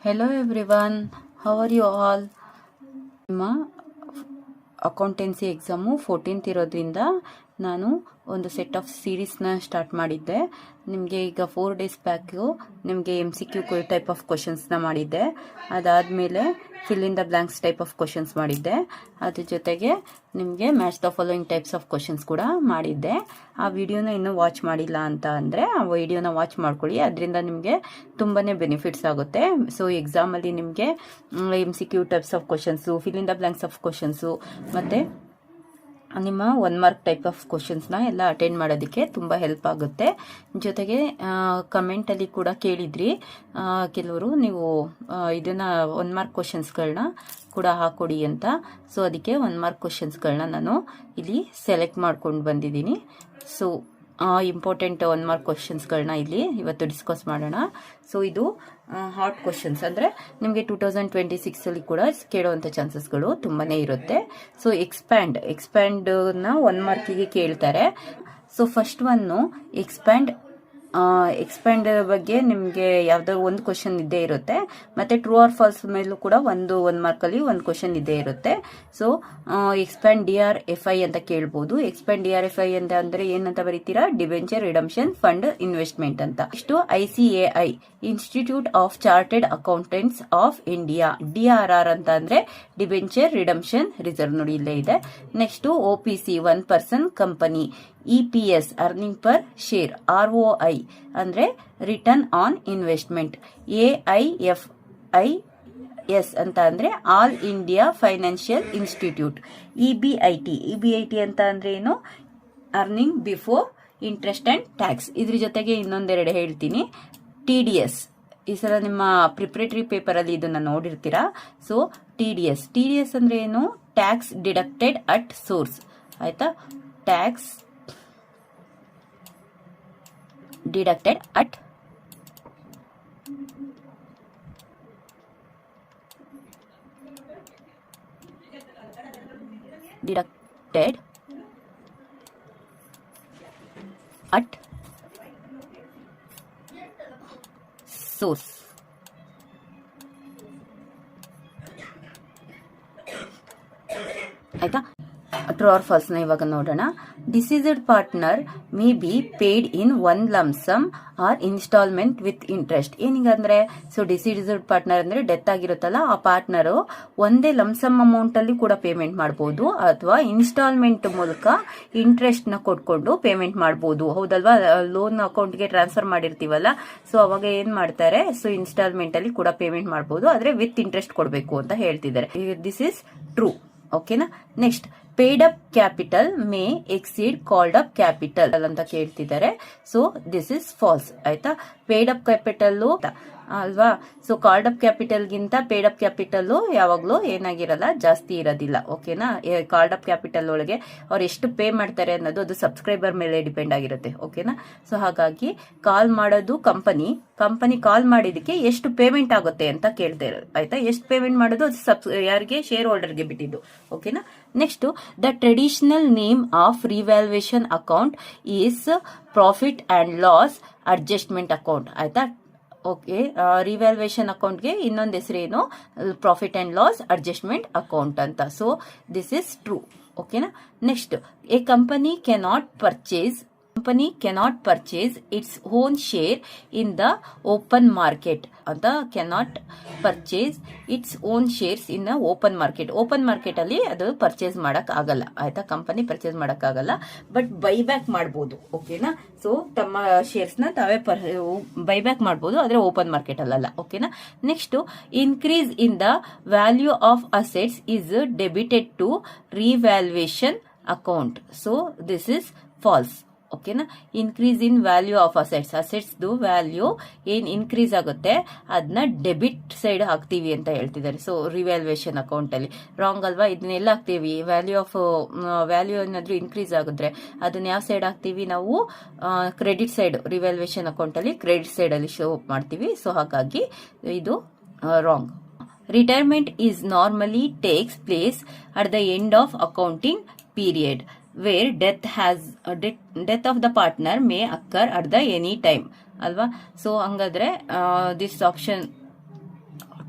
Hello everyone, how are you all? ನಿಮ್ಮ accountancy exam 14th ಇರೋದ್ರಿಂದ ನಾನು ಒಂದು ಸೆಟ್ ಆಫ್ ಸೀರೀಸ್ನ ಸ್ಟಾರ್ಟ್ ಮಾಡಿದ್ದೆ. ನಿಮಗೆ ಈಗ 4 days ಬ್ಯಾಕು ನಿಮಗೆ MCQ ಟೈಪ್ ಆಫ್ ಕ್ವಶನ್ಸ್ನ ಮಾಡಿದ್ದೆ. ಅದಾದಮೇಲೆ fill in the blanks type of questions ಮಾಡಿದ್ದೆ. ಅದ್ರ ಜೊತೆಗೆ ನಿಮಗೆ match the following types of questions ಕೂಡ ಮಾಡಿದ್ದೆ. ಆ ವಿಡಿಯೋನ ಇನ್ನೂ ವಾಚ್ ಮಾಡಿಲ್ಲ ಅಂತ ಅಂದರೆ ಆ ವಿಡಿಯೋನ ವಾಚ್ ಮಾಡ್ಕೊಳ್ಳಿ, ಅದರಿಂದ ನಿಮಗೆ ತುಂಬಾ ಬೆನಿಫಿಟ್ಸ್ ಆಗುತ್ತೆ. ಸೊ ಎಕ್ಸಾಮಲ್ಲಿ ನಿಮಗೆ MCQ types of questions, fill in the blanks of questions ಮತ್ತು ನಿಮ್ಮ 1 mark ಟೈಪ್ ಆಫ್ ಕ್ವಶನ್ಸ್ನ ಎಲ್ಲ ಅಟೆಂಡ್ ಮಾಡೋದಕ್ಕೆ ತುಂಬ ಹೆಲ್ಪ್ ಆಗುತ್ತೆ. ಜೊತೆಗೆ ಕಮೆಂಟಲ್ಲಿ ಕೂಡ ಕೇಳಿದ್ರಿ ಕೆಲವರು, ನೀವು ಇದನ್ನು 1 mark ಕ್ವಶನ್ಸ್ಗಳನ್ನ ಕೂಡ ಹಾಕೊಡಿ ಅಂತ. ಸೊ ಅದಕ್ಕೆ 1 mark ಕ್ವಶನ್ಸ್ಗಳನ್ನ ನಾನು ಇಲ್ಲಿ ಸೆಲೆಕ್ಟ್ ಮಾಡ್ಕೊಂಡು ಬಂದಿದ್ದೀನಿ. ಸೊ ಇಂಪಾರ್ಟೆಂಟ್ 1 mark ಕ್ವಶನ್ಸ್ಗಳನ್ನ ಇಲ್ಲಿ ಇವತ್ತು ಡಿಸ್ಕಸ್ ಮಾಡೋಣ. ಸೊ ಇದು ಹಾಟ್ ಕ್ವಶನ್ಸ್, ಅಂದರೆ ನಿಮಗೆ 2026 ಕೂಡ ಕೇಳುವಂಥ ಚಾನ್ಸಸ್ಗಳು ತುಂಬಾ ಇರುತ್ತೆ. ಸೊ ಎಕ್ಸ್ಪ್ಯಾಂಡ್ನ 1 markಗೆ ಕೇಳ್ತಾರೆ. ಸೊ ಫಸ್ಟ್ ಒನ್ನು ಎಕ್ಸ್ಪ್ಯಾಂಡ್ ಬಗ್ಗೆ ನಿಮಗೆ ಯಾವ್ದಾದ್ರು ಒಂದು ಕ್ವಶನ್ ಇದ್ದೇ ಇರುತ್ತೆ. ಮತ್ತೆ ಟ್ರೂ ಆರ್ ಫಾಲ್ಸ್ ಮೇಲೂ ಕೂಡ 1 markಲ್ಲಿ ಒಂದು ಕ್ವಶನ್ ಇದ್ದೇ ಇರುತ್ತೆ. ಸೊ ಎಕ್ಸ್ಪ್ಯಾಂಡ್ DRFI ಅಂತ ಕೇಳ್ಬೋದು. ಎಕ್ಸ್ಪ್ಯಾಂಡ್ DRFI ಅಂತ ಅಂದ್ರೆ ಏನಂತ ಬರೀತೀರಾ? ಡಿಬೆಂಚರ್ ರಿಡಂಪ್ಷನ್ ಫಂಡ್ ಇನ್ವೆಸ್ಟ್ಮೆಂಟ್ ಅಂತ. ಇಷ್ಟು ICAI institute of chartered accountants of India, DRR ಅಂತ ಅಂದ್ರೆ ಡಿಬೆಂಚರ್ ರಿಡಂಪ್ಷನ್ ರಿಸರ್ವ್, ನೋಡಿ ಇಲ್ಲೇ ಇದೆ. Next OPC 1 person company, EPS earning per share, ROI ಅಂದ್ರೆ ರಿಟರ್ನ್ ಆನ್ ಇನ್ವೆಸ್ಟ್ಮೆಂಟ್, AIFIS ಅಂತ ಅಂದ್ರೆ all India financial institute, EBIT ಅಂತ ಅಂದ್ರೆ ಏನು? Earning before interest and tax. ಇದ್ರ ಜೊತೆಗೆ ಇನ್ನೊಂದೆರಡು ಹೇಳ್ತೀನಿ. TDS, ಈ ಸಲ ನಿಮ್ಮ ಪ್ರಿಪರೇಟರಿ ಪೇಪರ್ ಅಲ್ಲಿ ಇದನ್ನ ನೋಡಿರ್ತೀರಾ. ಸೊ TDS ಅಂದ್ರೆ ಏನು? ಟ್ಯಾಕ್ಸ್ ಡಿಡಕ್ಟೆಡ್ ಅಟ್ ಸೋರ್ಸ್, ಆಯ್ತಾ? Tax deducted at source. ಆಯ್ತಾ? ಟ್ರೂ ಆರ್ ಫಾಲ್ಸ್ ನ ಇವಾಗ ನೋಡೋಣ. Deceased partner may be paid in 1 lump sum or instalment with interest. ಏನೀಗಂದ್ರೆ, ಸೊ ಡಿಸೀಸ್ಡ್ ಪಾರ್ಟ್ನರ್ ಅಂದ್ರೆ ಡೆತ್ ಆಗಿರುತ್ತಲ್ಲ, ಆ ಪಾರ್ಟ್ನರ್ ಒಂದೇ ಲಂಸಮ್ ಅಮೌಂಟ್ ಅಲ್ಲಿ ಕೂಡ ಪೇಮೆಂಟ್ ಮಾಡಬಹುದು, ಅಥವಾ ಇನ್ಸ್ಟಾಲ್ಮೆಂಟ್ ಮೂಲಕ ಇಂಟ್ರೆಸ್ಟ್ ನ ಕೊಟ್ಕೊಂಡು ಪೇಮೆಂಟ್ ಮಾಡಬಹುದು. ಹೌದಲ್ವಾ? ಲೋನ್ ಅಕೌಂಟ್ಗೆ ಟ್ರಾನ್ಸ್ಫರ್ ಮಾಡಿರ್ತೀವಲ್ಲ, ಸೊ ಅವಾಗ ಏನ್ ಮಾಡ್ತಾರೆ? ಸೊ ಇನ್ಸ್ಟಾಲ್ಮೆಂಟ್ ಅಲ್ಲಿ ಕೂಡ ಪೇಮೆಂಟ್ ಮಾಡಬಹುದು, ಆದ್ರೆ ವಿತ್ ಇಂಟ್ರೆಸ್ಟ್ ಕೊಡಬೇಕು ಅಂತ ಹೇಳ್ತಿದ್ದಾರೆ. This is true. ಓಕೆನಾ? Next, paid up capital may exceed called up capital ಅಂತ ಕೇಳ್ತಿದ್ದಾರೆ. So this is false. ಆಯ್ತಾ? ಪೇಡ್ ಅಪ್ ಕ್ಯಾಪಿಟಲ್ ಅಲ್ವಾ? ಸೊ ಕಾಲ್ಡ್ ಅಪ್ ಕ್ಯಾಪಿಟಲ್ ಗಿಂತ ಪೇಡ್ ಅಪ್ ಕ್ಯಾಪಿಟಲ್ ಯಾವಾಗ್ಲೂ ಏನಾಗಿರಲ್ಲ, ಜಾಸ್ತಿ ಇರೋದಿಲ್ಲ. ಓಕೆನಾ? ಕಾಲ್ಡ್ ಅಪ್ ಕ್ಯಾಪಿಟಲ್ ಒಳಗೆ ಅವ್ರು ಎಷ್ಟು ಪೇ ಮಾಡ್ತಾರೆ ಅನ್ನೋದು ಅದು ಸಬ್ಸ್ಕ್ರೈಬರ್ ಮೇಲೆ ಡಿಪೆಂಡ್ ಆಗಿರುತ್ತೆ. ಓಕೆನಾ? ಸೊ ಹಾಗಾಗಿ ಕಾಲ್ ಮಾಡೋದು ಕಂಪನಿ ಕಾಲ್ ಮಾಡಿದಕ್ಕೆ ಎಷ್ಟು ಪೇಮೆಂಟ್ ಆಗುತ್ತೆ ಅಂತ ಕೇಳ್ತಾರೆ. ಆಯ್ತಾ? ಎಷ್ಟು ಪೇಮೆಂಟ್ ಮಾಡೋದು ಅದು ಯಾರಿಗೆ? ಶೇರ್ ಹೋಲ್ಡರ್ಗೆ ಬಿಟ್ಟಿದ್ದು. ಓಕೆನಾ? Next, the traditional name of revaluation account is profit and loss adjustment account. ಆಯ್ತಾ? ಓಕೆ, ರಿವ್ಯಾಲ್ಯೂಯೇಷನ್ ಅಕೌಂಟ್ಗೆ ಇನ್ನೊಂದು ಹೆಸರೇನು? Profit and loss adjustment account ಅಂತ. So this is true. ಓಕೆನಾ? Next, a company cannot purchase its own share in the open market ಅಂತ. Cannot purchase its own shares in the open market. Open market ಅಲ್ಲಿ ಅದು purchase ಮಾಡಕ್ ಆಗಲ್ಲ. ಆಯ್ತಾ? Company purchase ಮಾಡಕ್ ಆಗಲ್ಲ, ಬಟ್ ಬೈಬ್ಯಾಕ್ ಮಾಡಬಹುದು. ಓಕೆನಾ? ಸೊ ತಮ್ಮ ಶೇರ್ಸ್ ನ ತಾವೇ ಬೈಬ್ಯಾಕ್ ಮಾಡಬಹುದು, ಆದ್ರೆ ಓಪನ್ ಮಾರ್ಕೆಟ್ ಅಲ್ಲ. ಓಕೆನಾ? Next, increase in the value of assets is debited to revaluation account. So this is false. ಓಕೆನಾ? Increase in value of assets value ಏನ್ ಇನ್ಕ್ರೀಸ್ ಆಗುತ್ತೆ ಅದನ್ನ ಡೆಬಿಟ್ ಸೈಡ್ ಹಾಕ್ತೀವಿ ಅಂತ ಹೇಳ್ತಿದ್ದಾರೆ. ಸೊ ರಿವ್ಯಾಲ್ಯೂಯೇಷನ್ ಅಕೌಂಟ್ ಅಲ್ಲಿ ರಾಂಗ್ ಅಲ್ವಾ? ಇದನ್ನೆಲ್ಲ ಹಾಕ್ತೀವಿ. ವ್ಯಾಲ್ಯೂ ಏನಾದ್ರೂ ಇನ್ಕ್ರೀಸ್ ಆಗಿದ್ರೆ ಅದನ್ನ ಯಾವ ಸೈಡ್ ಹಾಕ್ತೀವಿ ನಾವು? Credit side. ರಿವ್ಯಾಲ್ಯೂಯೇಷನ್ ಅಕೌಂಟ್ ಅಲ್ಲಿ ಕ್ರೆಡಿಟ್ ಸೈಡ್ ಅಲ್ಲಿ ಶೋ ಮಾಡ್ತೀವಿ. ಸೊ ಹಾಗಾಗಿ ಇದು wrong. Retirement is normally takes place at the end of accounting period where death of the partner may occur at the any time. ಅಲ್ವಾ? So ಹಂಗಾದ್ರೆ this option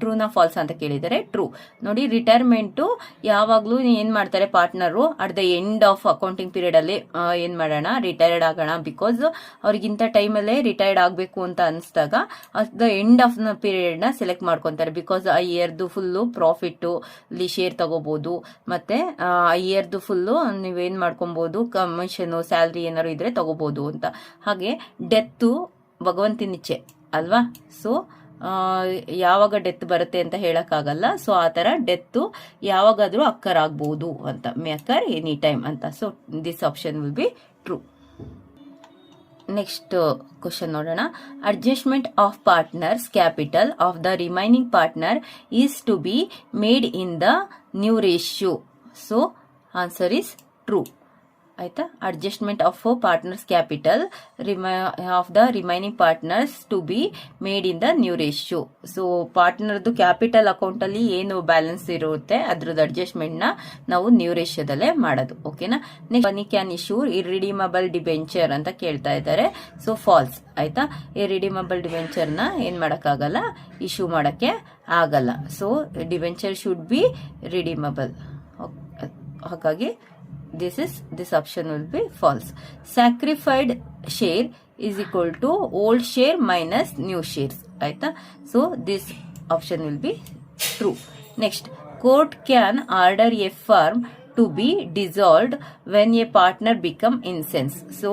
ಟ್ರೂನಾ falls ಅಂತ ಕೇಳಿದರೆ true. ನೋಡಿ, retirement ಯಾವಾಗಲೂ ಏನ್ ಮಾಡ್ತಾರೆ partner at the end of accounting period ಅಲ್ಲಿ ಏನ್ ಮಾಡೋಣ, ರಿಟೈರ್ಡ್ ಆಗೋಣ. ಬಿಕಾಸ್ ಅವ್ರಿಗಿಂತ ಟೈಮಲ್ಲೇ ರಿಟೈರ್ಡ್ ಆಗಬೇಕು ಅಂತ ಅನಿಸಿದಾಗ at the end of the period ನ ಸೆಲೆಕ್ಟ್ ಮಾಡ್ಕೊಂತಾರೆ. ಬಿಕಾಸ್ ಆ ಇಯರ್ದು ಫುಲ್ಲು ಪ್ರಾಫಿಟ್ ಇಲ್ಲಿ ಶೇರ್ ತಗೋಬಹುದು, ಮತ್ತೆ ಆ ಇಯರ್ದು ಫುಲ್ಲು ನೀವೇನ್ ಮಾಡ್ಕೊಬಹುದು, ಕಮಿಷನ್ ಸ್ಯಾಲ್ರಿ ಏನಾದ್ರು ಇದ್ರೆ ತಗೋಬಹುದು ಅಂತ. ಹಾಗೆ ಡೆತ್ತು ಭಗವಂತನ ಇಚ್ಛೆ ಅಲ್ವಾ. ಸೊ ಯಾವಾಗ ಡೆತ್ ಬರುತ್ತೆ ಅಂತ ಹೇಳಕ್ಕಾಗಲ್ಲ. ಸೊ ಆ ತರ ಡೆತ್ ಯಾವಾಗಾದ್ರೂ ಅಕ್ಕರ್ ಆಗ್ಬಹುದು ಅಂತ, ಮೇ ಅಕ್ಕರ್ ಎನಿ ಟೈಮ್ ಅಂತ. So this option will be true. Next question ನೋಡೋಣ. Adjustment of partners capital of the remaining partner is to be made in the new ratio. So answer is true. ಆಯ್ತಾ, adjustment of partners capital of the remaining partners to be made in the new ratio. So ಪಾರ್ಟ್ನರ್ದು capital account ಅಲ್ಲಿ ಏನು balance ಇರುತ್ತೆ ಅದ್ರದ್ದು adjustment ನ ನಾವು new ರೇಷಿಯೋದಲ್ಲೇ ಮಾಡೋದು. ಓಕೆನಾ. Next, money can issue irredeemable debenture ಅಂತ ಕೇಳ್ತಾ ಇದ್ದಾರೆ. So false. ಆಯ್ತಾ, ಇರ್ರಿಡೀಮಬಲ್ ಡಿಬೆಂಚರ್ ನ ಏನ್ ಮಾಡಕ್ಕಾಗಲ್ಲ, ಇಶ್ಯೂ ಮಾಡಕ್ಕೆ ಆಗಲ್ಲ. So debenture should be redeemable. ಹಾಗಾಗಿ this option will be false. Sacrificed share is equal to old share minus new shares. Aita. So this option will be true. Next, court can order a firm to be dissolved when a partner become incensed. So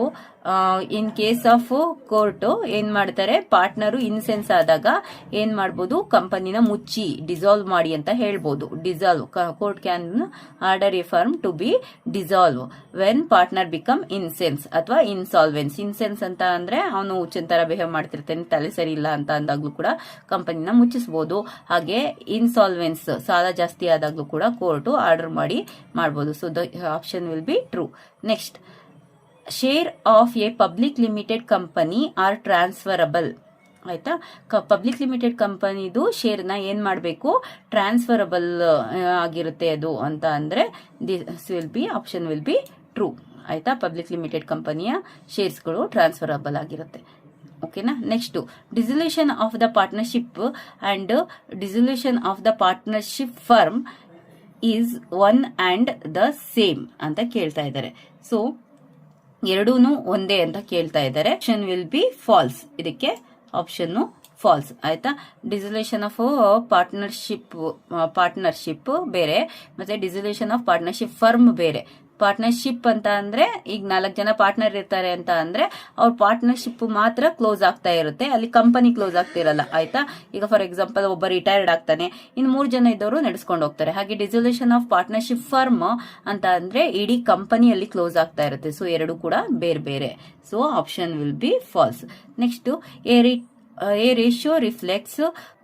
in case of court ಏನ್ ಮಾಡ್ತಾರೆ, partner incense ಆದಾಗ ಏನ್ ಮಾಡ್ಬೋದು, ಕಂಪನಿನ ಮುಚ್ಚಿ dissolve ಮಾಡಿ ಅಂತ ಹೇಳ್ಬೋದು. Dissolve, court can order a firm to be dissolve when partner become insane ಅಥವಾ ಇನ್ಸಾಲ್ವೆನ್ಸ್. ಇನ್ಸೆನ್ಸ್ ಅಂತ ಅಂದ್ರೆ ಅವನು ಹುಚ್ಚಿನ ತರ ಬಿಹೇವ್ ಮಾಡ್ತಿರ್ತಾನೆ, ತಲೆ ಸರಿ ಇಲ್ಲ ಅಂತ ಅಂದಾಗ್ಲೂ ಕೂಡ ಕಂಪನಿನ ಮುಚ್ಚಿಸಬಹುದು. ಹಾಗೆ ಇನ್ಸಾಲ್ವೆನ್ಸ್, ಸಾಲ ಜಾಸ್ತಿ ಆದಾಗ್ಲೂ ಕೂಡ ಕೋರ್ಟ್ ಆರ್ಡರ್ ಮಾಡಿ ಮಾಡಬಹುದು. So the option will be true. Next, share of a public limited company are transferable. ಆಯ್ತಾ, ಪಬ್ಲಿಕ್ ಲಿಮಿಟೆಡ್ ಕಂಪನಿದು ಶೇರ್ ನ ಏನ್ ಮಾಡಬೇಕು, ಟ್ರಾನ್ಸ್ಫರಬಲ್ ಆಗಿರುತ್ತೆ ಅದು ಅಂತ ಅಂದ್ರೆ this will be option will be true. ಆಯ್ತಾ, ಪಬ್ಲಿಕ್ ಲಿಮಿಟೆಡ್ ಕಂಪನಿಯ ಶೇರ್ಸ್ಗಳು ಟ್ರಾನ್ಸ್ಫರಬಲ್ ಆಗಿರುತ್ತೆ. ಓಕೆನಾ. Next, dissolution of the partnership and dissolution of the partnership firm is one and the same ಅಂತ ಕೇಳ್ತಾ ಇದ್ದಾರೆ. ಸೊ ಎರಡೂನು ಒಂದೇ ಅಂತ ಕೇಳ್ತಾ ಇದ್ದಾರೆ. Option will be false. ಇದಕ್ಕೆ ಆಪ್ಷನ್ ಫಾಲ್ಸ್. ಆಯ್ತಾ, ಡಿಸಲ್ಯೂಷನ್ ಆಫ್ ಪಾರ್ಟ್ನರ್ಶಿಪ್ ಬೇರೆ, ಮತ್ತೆ ಡಿಸಲ್ಯೂಷನ್ ಆಫ್ ಪಾರ್ಟ್ನರ್ಶಿಪ್ ಫರ್ಮ್ ಬೇರೆ. ಪಾರ್ಟ್ನರ್ಶಿಪ್ ಅಂತ ಅಂದ್ರೆ ಈಗ 4 ಜನ ಪಾರ್ಟ್ನರ್ ಇರ್ತಾರೆ ಅಂತ ಅಂದ್ರೆ ಅವ್ರ ಪಾರ್ಟ್ನರ್ಶಿಪ್ ಮಾತ್ರ ಕ್ಲೋಸ್ ಆಗ್ತಾ ಇರುತ್ತೆ, ಅಲ್ಲಿ ಕಂಪನಿ ಕ್ಲೋಸ್ ಆಗ್ತಿರಲ್ಲ. ಆಯ್ತಾ, ಈಗ ಫಾರ್ ಎಕ್ಸಾಂಪಲ್ ಒಬ್ಬ ರಿಟೈರ್ಡ್ ಆಗ್ತಾನೆ, ಇನ್ನು 3 ಜನ ಇದ್ದವರು ನಡೆಸ್ಕೊಂಡು ಹೋಗ್ತಾರೆ. ಹಾಗೆ ಡಿಸಲ್ಯೂಷನ್ ಆಫ್ ಪಾರ್ಟ್ನರ್ಶಿಪ್ ಫರ್ಮ್ ಅಂತ ಅಂದ್ರೆ ಇಡೀ ಕಂಪನಿಯಲ್ಲಿ ಕ್ಲೋಸ್ ಆಗ್ತಾ ಇರುತ್ತೆ. ಸೊ ಎರಡು ಕೂಡ ಬೇರೆ ಬೇರೆ. So option will be false. Next, a ratio reflects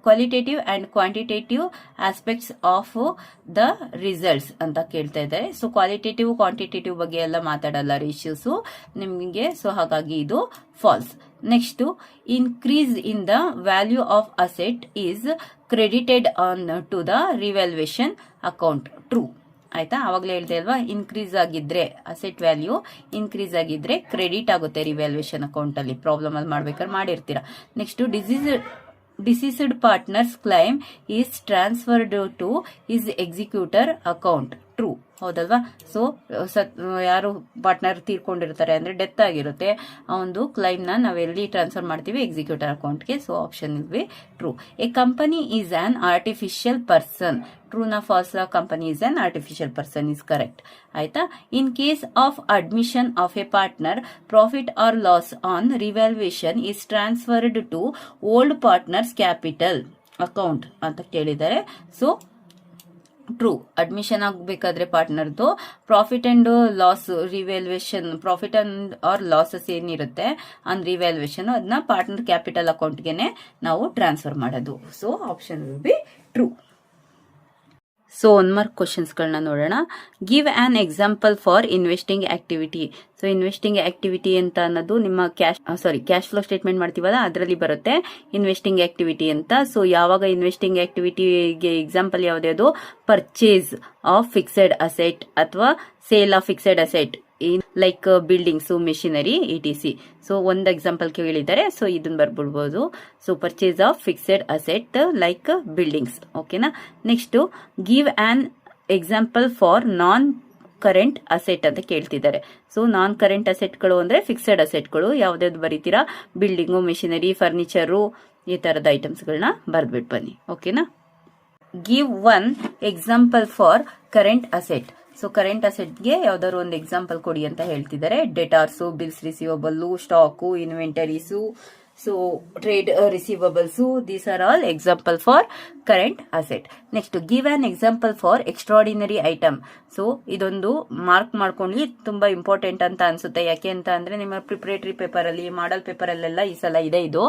qualitative and quantitative aspects of the results ಅಂತ ಕೇಳ್ತಾ ಇದ್ದಾರೆ. ಸೊ ಕ್ವಾಲಿಟೇಟಿವ್ ಕ್ವಾಂಟಿಟೇಟಿವ್ ಬಗ್ಗೆ ಎಲ್ಲ ಮಾತಾಡಲ್ಲ ರೇಷಿಯೋಸ್ ನಿಮಗೆ. ಸೊ ಹಾಗಾಗಿ ಇದು false. Next, increase in the value of asset is credited on to the revaluation account. True. ಆಯ್ತಾ, ಅವಾಗಲೇ ಹೇಳ್ತಾ ಇಲ್ವಾ, ಇನ್ಕ್ರೀಸ್ ಆಗಿದ್ರೆ ಅಸೆಟ್ ವ್ಯಾಲ್ಯೂ ಇನ್ಕ್ರೀಸ್ ಆಗಿದ್ರೆ ಕ್ರೆಡಿಟ್ ಆಗುತ್ತೆ ರಿವ್ಯಾಲ್ಯೂಯೇಷನ್ ಅಕೌಂಟ್ ಅಲ್ಲಿ. ಪ್ರಾಬ್ಲಮ್ ಅಲ್ಲಿ ಮಾಡ್ಬೇಕಾದ್ರೆ ಮಾಡಿರ್ತೀರಾ. Next, deceased partners claim is transferred to his executor account. True. ಹೌದಲ್ವಾ. ಸೊ ಯಾರು ಪಾರ್ಟ್ನರ್ ತೀರ್ಕೊಂಡಿರ್ತಾರೆ ಅಂದ್ರೆ ಡೆತ್ ಆಗಿರುತ್ತೆ, ಆ ಒಂದು ಕ್ಲೈಮ್ ನ ನಾವೆಲ್ಲಿ ಟ್ರಾನ್ಸ್ಫರ್ ಮಾಡ್ತೀವಿ, ಎಕ್ಸಿಕ್ಯೂಟರ್ ಅಕೌಂಟ್ಗೆ. So option will be true. A company is an artificial person. ಟ್ರೂನಾ false? Company is an artificial person is correct. ಆಯ್ತಾ. In case of admission of a partner, profit or loss on revaluation is transferred to old partners capital account ಅಂತ ಕೇಳಿದ್ದಾರೆ. So true. Admission ಆಗಬೇಕಾದ್ರೆ ಪಾರ್ಟ್ನರ್ದು profit and loss revaluation, profit and or losses ಏನಿರುತ್ತೆ on revaluation ಅದನ್ನ partner capital ಅಕೌಂಟ್ಗೆನೆ ನಾವು transfer ಮಾಡೋದು. So option will be true. So 1 mark ಕ್ವಶನ್ಸ್ಗಳನ್ನ ನೋಡೋಣ. Give an example for investing activity. So investing activity ಅಂತ ಅನ್ನೋದು ನಿಮ್ಮ ಕ್ಯಾಶ್ ಫ್ಲೋ ಸ್ಟೇಟ್ಮೆಂಟ್ ಮಾಡ್ತೀವಲ್ಲ ಅದರಲ್ಲಿ ಬರುತ್ತೆ ಇನ್ವೆಸ್ಟಿಂಗ್ ಆಕ್ಟಿವಿಟಿ ಅಂತ. ಸೊ ಯಾವಾಗ ಇನ್ವೆಸ್ಟಿಂಗ್ ಆಕ್ಟಿವಿಟಿಗೆ ಎಕ್ಸಾಂಪಲ್ ಯಾವುದ್ಯಾವುದು, ಪರ್ಚೇಸ್ ಆಫ್ ಫಿಕ್ಸೆಡ್ ಅಸೆಟ್ ಅಥವಾ sale of fixed asset in like buildings, machinery, etc. So ಒಂದು ಎಕ್ಸಾಂಪಲ್ ಕೇಳಿದ್ದಾರೆ, ಸೊ ಇದನ್ನ ಬರ್ಬಿಡ್ಬೋದು. So purchase of fixed asset like buildings. ಓಕೆನಾ. Next give an example for non current asset ಅಂತ ಕೇಳ್ತಿದ್ದಾರೆ. So non current ಅಸೆಟ್ಗಳು ಅಂದ್ರೆ ಫಿಕ್ಸೆಡ್ ಅಸೆಟ್ಗಳು. ಯಾವ್ದಾವ್ದು ಬರೀತೀರಾ? ಬಿಲ್ಡಿಂಗು, ಮೆಷಿನರಿ, ಫರ್ನಿಚರು, ಈ ತರದ ಐಟಮ್ಸ್ಗಳನ್ನ ಬರ್ದ್ಬಿಟ್ಟು ಬನ್ನಿ. ಓಕೆನಾ. Give one example for current asset. So current ಅಸೆಟ್ಗೆ ಯಾವ್ದಾದ್ರು ಒಂದು ಎಕ್ಸಾಂಪಲ್ ಕೊಡಿ ಅಂತ ಹೇಳ್ತಿದ್ದಾರೆ. Debtors, bills receivable, stock, inventories, so trade receivables, these are all example for current asset. Next give an example for extraordinary item. So ಇದೊಂದು ಮಾರ್ಕ್ ಮಾಡ್ಕೊಳ್ಳಿ, ತುಂಬಾ ಇಂಪಾರ್ಟೆಂಟ್ ಅಂತ ಅನ್ಸುತ್ತೆ. ಯಾಕೆ ಅಂತ ಅಂದ್ರೆ ನಿಮ್ಮ ಪ್ರಿಪರೇಟರಿ ಪೇಪರ್ ಅಲ್ಲಿ, ಮಾಡಲ್ ಪೇಪರ್ ಅಲ್ಲೆಲ್ಲ ಈ ಸಲ ಇದೆ ಇದು.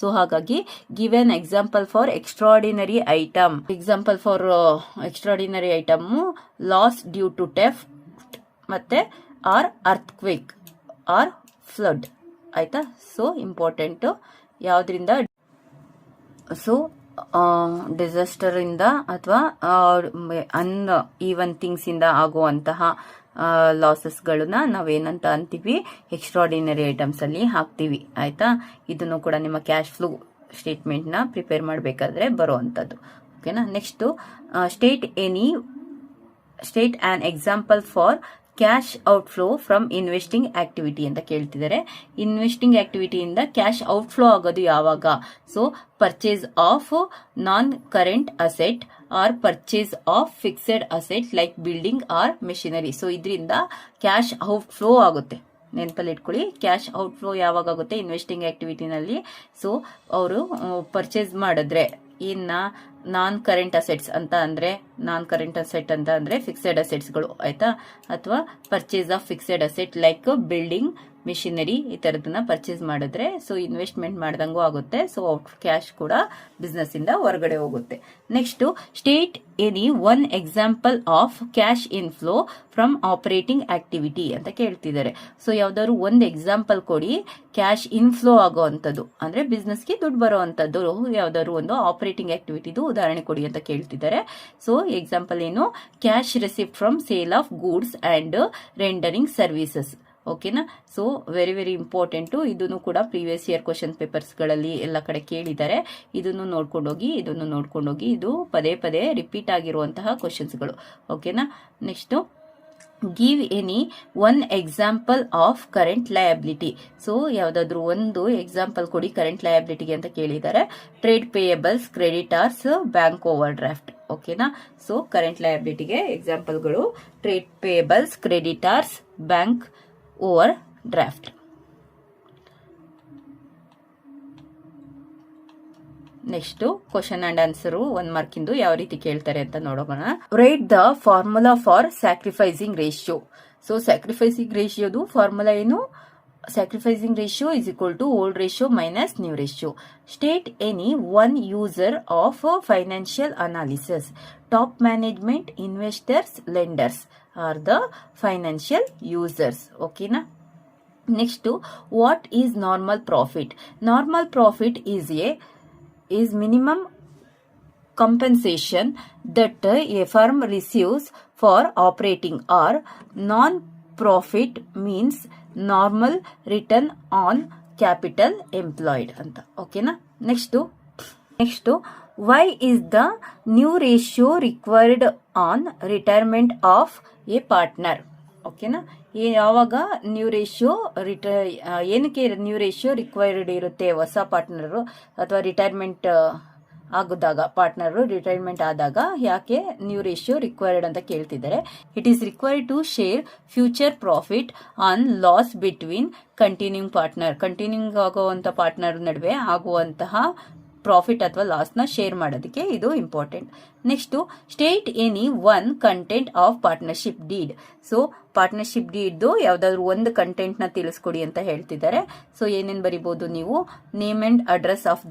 ಸೊ ಹಾಗಾಗಿ give an example for extraordinary item. Example for extraordinary item loss due to theft ಮತ್ತೆ ಆರ್ ಅರ್ಥ್ಕ್ವೇಕ್ ಆರ್ ಫ್ಲಡ್. ಆಯ್ತಾ. ಸೊ ಇಂಪಾರ್ಟೆಂಟ್ ಯಾವ್ದ್ರಿಂದ? ಸೊ ಡಿಸಾಸ್ಟರ್ ಇಂದ ಅಥವಾ ಅನ್ ಈವನ್ ಥಿಂಗ್ಸ್ ಇಂದ ಆಗುವಂತಹ ಲಾಸಸ್ಗಳನ್ನ ನಾವೇನಂತ ಅಂತೀವಿ? ಎಕ್ಸ್ಟ್ರಾರ್ಡಿನರಿ ಐಟಮ್ಸ್ ಅಲ್ಲಿ ಹಾಕ್ತಿವಿ. ಆಯ್ತಾ. ಇದನ್ನು ಕೂಡ ನಿಮ್ಮ ಕ್ಯಾಶ್ ಫ್ಲೋ ಸ್ಟೇಟ್ಮೆಂಟ್ ನ ಪ್ರಿಪೇರ್ ಮಾಡಬೇಕಾದ್ರೆ ಬರುವಂತದ್ದು. ಓಕೆನಾ. Next state on example for cash outflow from investing activity ಅಂತ ಕೇಳ್ತಿದ್ದಾರೆ. ಇನ್ವೆಸ್ಟಿಂಗ್ ಆಕ್ಟಿವಿಟಿಯಿಂದ ಕ್ಯಾಶ್ ಔಟ್ಫ್ಲೋ ಆಗೋದು ಯಾವಾಗ? So purchase of non current asset or purchase of fixed asset like building or machinery. So ಇದರಿಂದ ಕ್ಯಾಶ್ ಔಟ್ಫ್ಲೋ ಆಗುತ್ತೆ. ನೆನಪಲ್ಲಿ ಇಟ್ಕೊಳ್ಳಿ, cash outflow ಯಾವಾಗ ಆಗುತ್ತೆ? ಇನ್ವೆಸ್ಟಿಂಗ್ ಆಕ್ಟಿವಿಟಿನಲ್ಲಿ. ಸೊ ಅವರು ಪರ್ಚೇಸ್ ಮಾಡಿದ್ರೆ ಇನ್ನ ನಾನ್ ಕರೆಂಟ್ ಅಸೆಟ್ಸ್ ಅಂತ ಅಂದ್ರೆ, ನಾನ್ ಕರೆಂಟ್ ಅಸೆಟ್ ಅಂತ ಅಂದ್ರೆ ಫಿಕ್ಸೆಡ್ ಅಸೆಟ್ಸ್ಗಳು. ಆಯ್ತಾ. ಅಥವಾ purchase of fixed asset like building, machinery ಈ ತರದನ್ನ ಪರ್ಚೇಸ್ ಮಾಡಿದ್ರೆ ಸೊ ಇನ್ವೆಸ್ಟ್ಮೆಂಟ್ ಮಾಡ್ದಂಗೂ ಆಗುತ್ತೆ. ಸೊ ಕ್ಯಾಶ್ ಕೂಡ ಬಿಸ್ನೆಸ್ ಇಂದ ಹೊರಗಡೆ ಹೋಗುತ್ತೆ. Next state any one example of cash inflow from operating activity ಅಂತ ಕೇಳ್ತಿದ್ದಾರೆ. ಸೊ ಯಾವ್ದಾದ್ರು ಒಂದು ಎಕ್ಸಾಂಪಲ್ ಕೊಡಿ ಕ್ಯಾಶ್ ಇನ್ಫ್ಲೋ ಆಗೋವಂಥದ್ದು, ಅಂದ್ರೆ ಬಿಸ್ನೆಸ್ಗೆ ದುಡ್ಡು ಬರುವಂತದ್ದು ಯಾವ್ದಾದ್ರು ಒಂದು ಆಪರೇಟಿಂಗ್ ಆಕ್ಟಿವಿಟಿದು ಉದಾಹರಣೆ ಕೊಡಿ ಅಂತ ಕೇಳ್ತಿದ್ದಾರೆ. ಸೊ ಎಕ್ಸಾಂಪಲ್ ಏನು? Cash receipt from sale of goods and rendering services. ಓಕೆನಾ. So very very important. ಇದನ್ನು ಕೂಡ ಪ್ರೀವಿಯಸ್ ಇಯರ್ ಕ್ವಶನ್ ಪೇಪರ್ಸ್ ಗಳಲ್ಲಿ ಎಲ್ಲ ಕಡೆ ಕೇಳಿದ್ದಾರೆ. ಇದನ್ನು ನೋಡ್ಕೊಂಡೋಗಿ ಇದು ಪದೇ ಪದೇ ರಿಪೀಟ್ ಆಗಿರುವಂತಹ ಕ್ವಶನ್ಸ್ಗಳು. ಓಕೆನಾ. Next give any one example of current liability. So ಯಾವ್ದಾದ್ರು ಒಂದು ಎಕ್ಸಾಂಪಲ್ ಕೊಡಿ ಕರೆಂಟ್ ಲಯಬಿಲಿಟಿಗೆ ಅಂತ ಕೇಳಿದ್ದಾರೆ. Trade payables, creditors, bank overdraft. ಓಕೆನಾ. ಸೊ ಕರೆಂಟ್ ಲಯಬಿಲಿಟಿಗೆ ಎಕ್ಸಾಂಪಲ್ಗಳು trade payables, creditors, bank overdraft. Next question and answer 1 mark ಇಂದು ಯಾವ ರೀತಿ ಕೇಳ್ತಾರೆ ಅಂತ ನೋಡೋಣ. Write the formula for sacrificing ratio. So sacrificing ರೇಷಿಯೋದು ಫಾರ್ಮುಲಾ ಏನು? Sacrificing ratio is equal to old ratio minus new ratio. State any one user of financial analysis. Top management, investors, lenders are the financial users. ಓಕೆನಾ. Next what is normal profit? Normal profit is minimum compensation that a firm receives for operating, or non-profit means normal return on capital employed anta. Okay na. Next why is the new ratio required on retirement of a partner? ಓಕೆನಾ. ಯಾವಾಗ new ratio ಏನಕ್ಕೆ new ratio required ಇರುತ್ತೆ? ಹೊಸ partner ಅಥವಾ retirement ಆಗುದಾಗ, partner retirement ಆದಾಗ ಯಾಕೆ new ratio required ಅಂತ ಕೇಳ್ತಿದ್ದಾರೆ. It is required to share future profit on loss between continuing partner. Continuing ಆಗುವಂತ ಪಾರ್ಟ್ನರ್ ನಡುವೆ ಆಗುವಂತಹ ಪ್ರಾಫಿಟ್ ಅಥವಾ ಲಾಸ್ ನ ಶೇರ್ ಮಾಡೋದಕ್ಕೆ ಇದು important. Next state any one content of partnership deed. So partnership deed ಯಾವ್ದಾದ್ರು ಒಂದು ಕಂಟೆಂಟ್ ನ ತಿಳಿಸ್ಕೊಡಿ ಅಂತ ಹೇಳ್ತಿದ್ದಾರೆ. ಸೊ ಏನೇನ್ ಬರಿಬಹುದು ನೀವು? Name and address of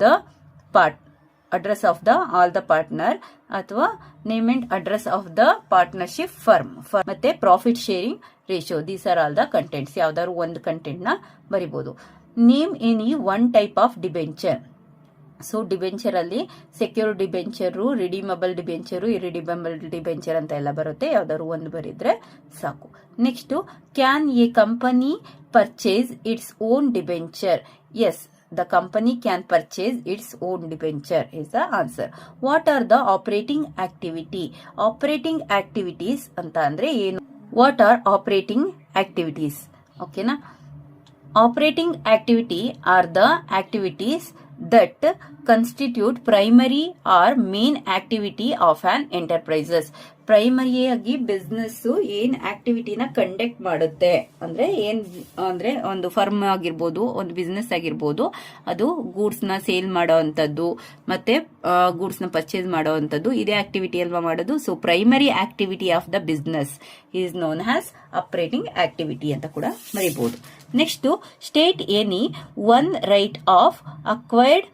the all the partner, ಅಥವಾ name and address of the partnership firm, ಮತ್ತೆ profit sharing ratio. These are all the contents. ಯಾವ್ದಾದ್ರು ಒಂದು ಕಂಟೆಂಟ್ ನ ಬರಿಬಹುದು. Name any one type of debenture. So debenture ಅಲ್ಲಿ secure debenture, redeemable debenture, irredeemable debenture ಅಂತ ಎಲ್ಲ ಬರುತ್ತೆ. ಯಾವ್ದಾದ್ರು ಒಂದು ಬರೆದ್ರೆ ಸಾಕು. Next, can a company purchase its own debenture? Yes, the company can purchase its own debenture is the answer. What are the operating activity? Operating activities ಅಂತ ಅಂದ್ರೆ ಏನು? What are operating activities? Okay na? Operating activity are the activities that constitute primary or main activity of an enterprises. ಪ್ರೈಮರಿಯಾಗಿ business ಏನ್ ಆಕ್ಟಿವಿಟಿನ conduct ಮಾಡುತ್ತೆ ಅಂದ್ರೆ ಒಂದು firm ಆಗಿರ್ಬೋದು, ಒಂದು ಬಿಸ್ನೆಸ್ ಆಗಿರ್ಬೋದು, ಅದು ಗೂಡ್ಸ್ ನ ಸೇಲ್ ಮಾಡೋ ಅಂತದ್ದು ಮತ್ತೆ ಗೂಡ್ಸ್ ನ ಪರ್ಚೇಸ್ ಮಾಡೋ ಅಂತದ್ದು, ಇದೇ ಆಕ್ಟಿವಿಟಿ ಅಲ್ವಾ ಮಾಡೋದು. So primary activity of the business is known as operating activity ಅಂತ ಕೂಡ ಬರೀಬಹುದು. Next, state any one right of acquired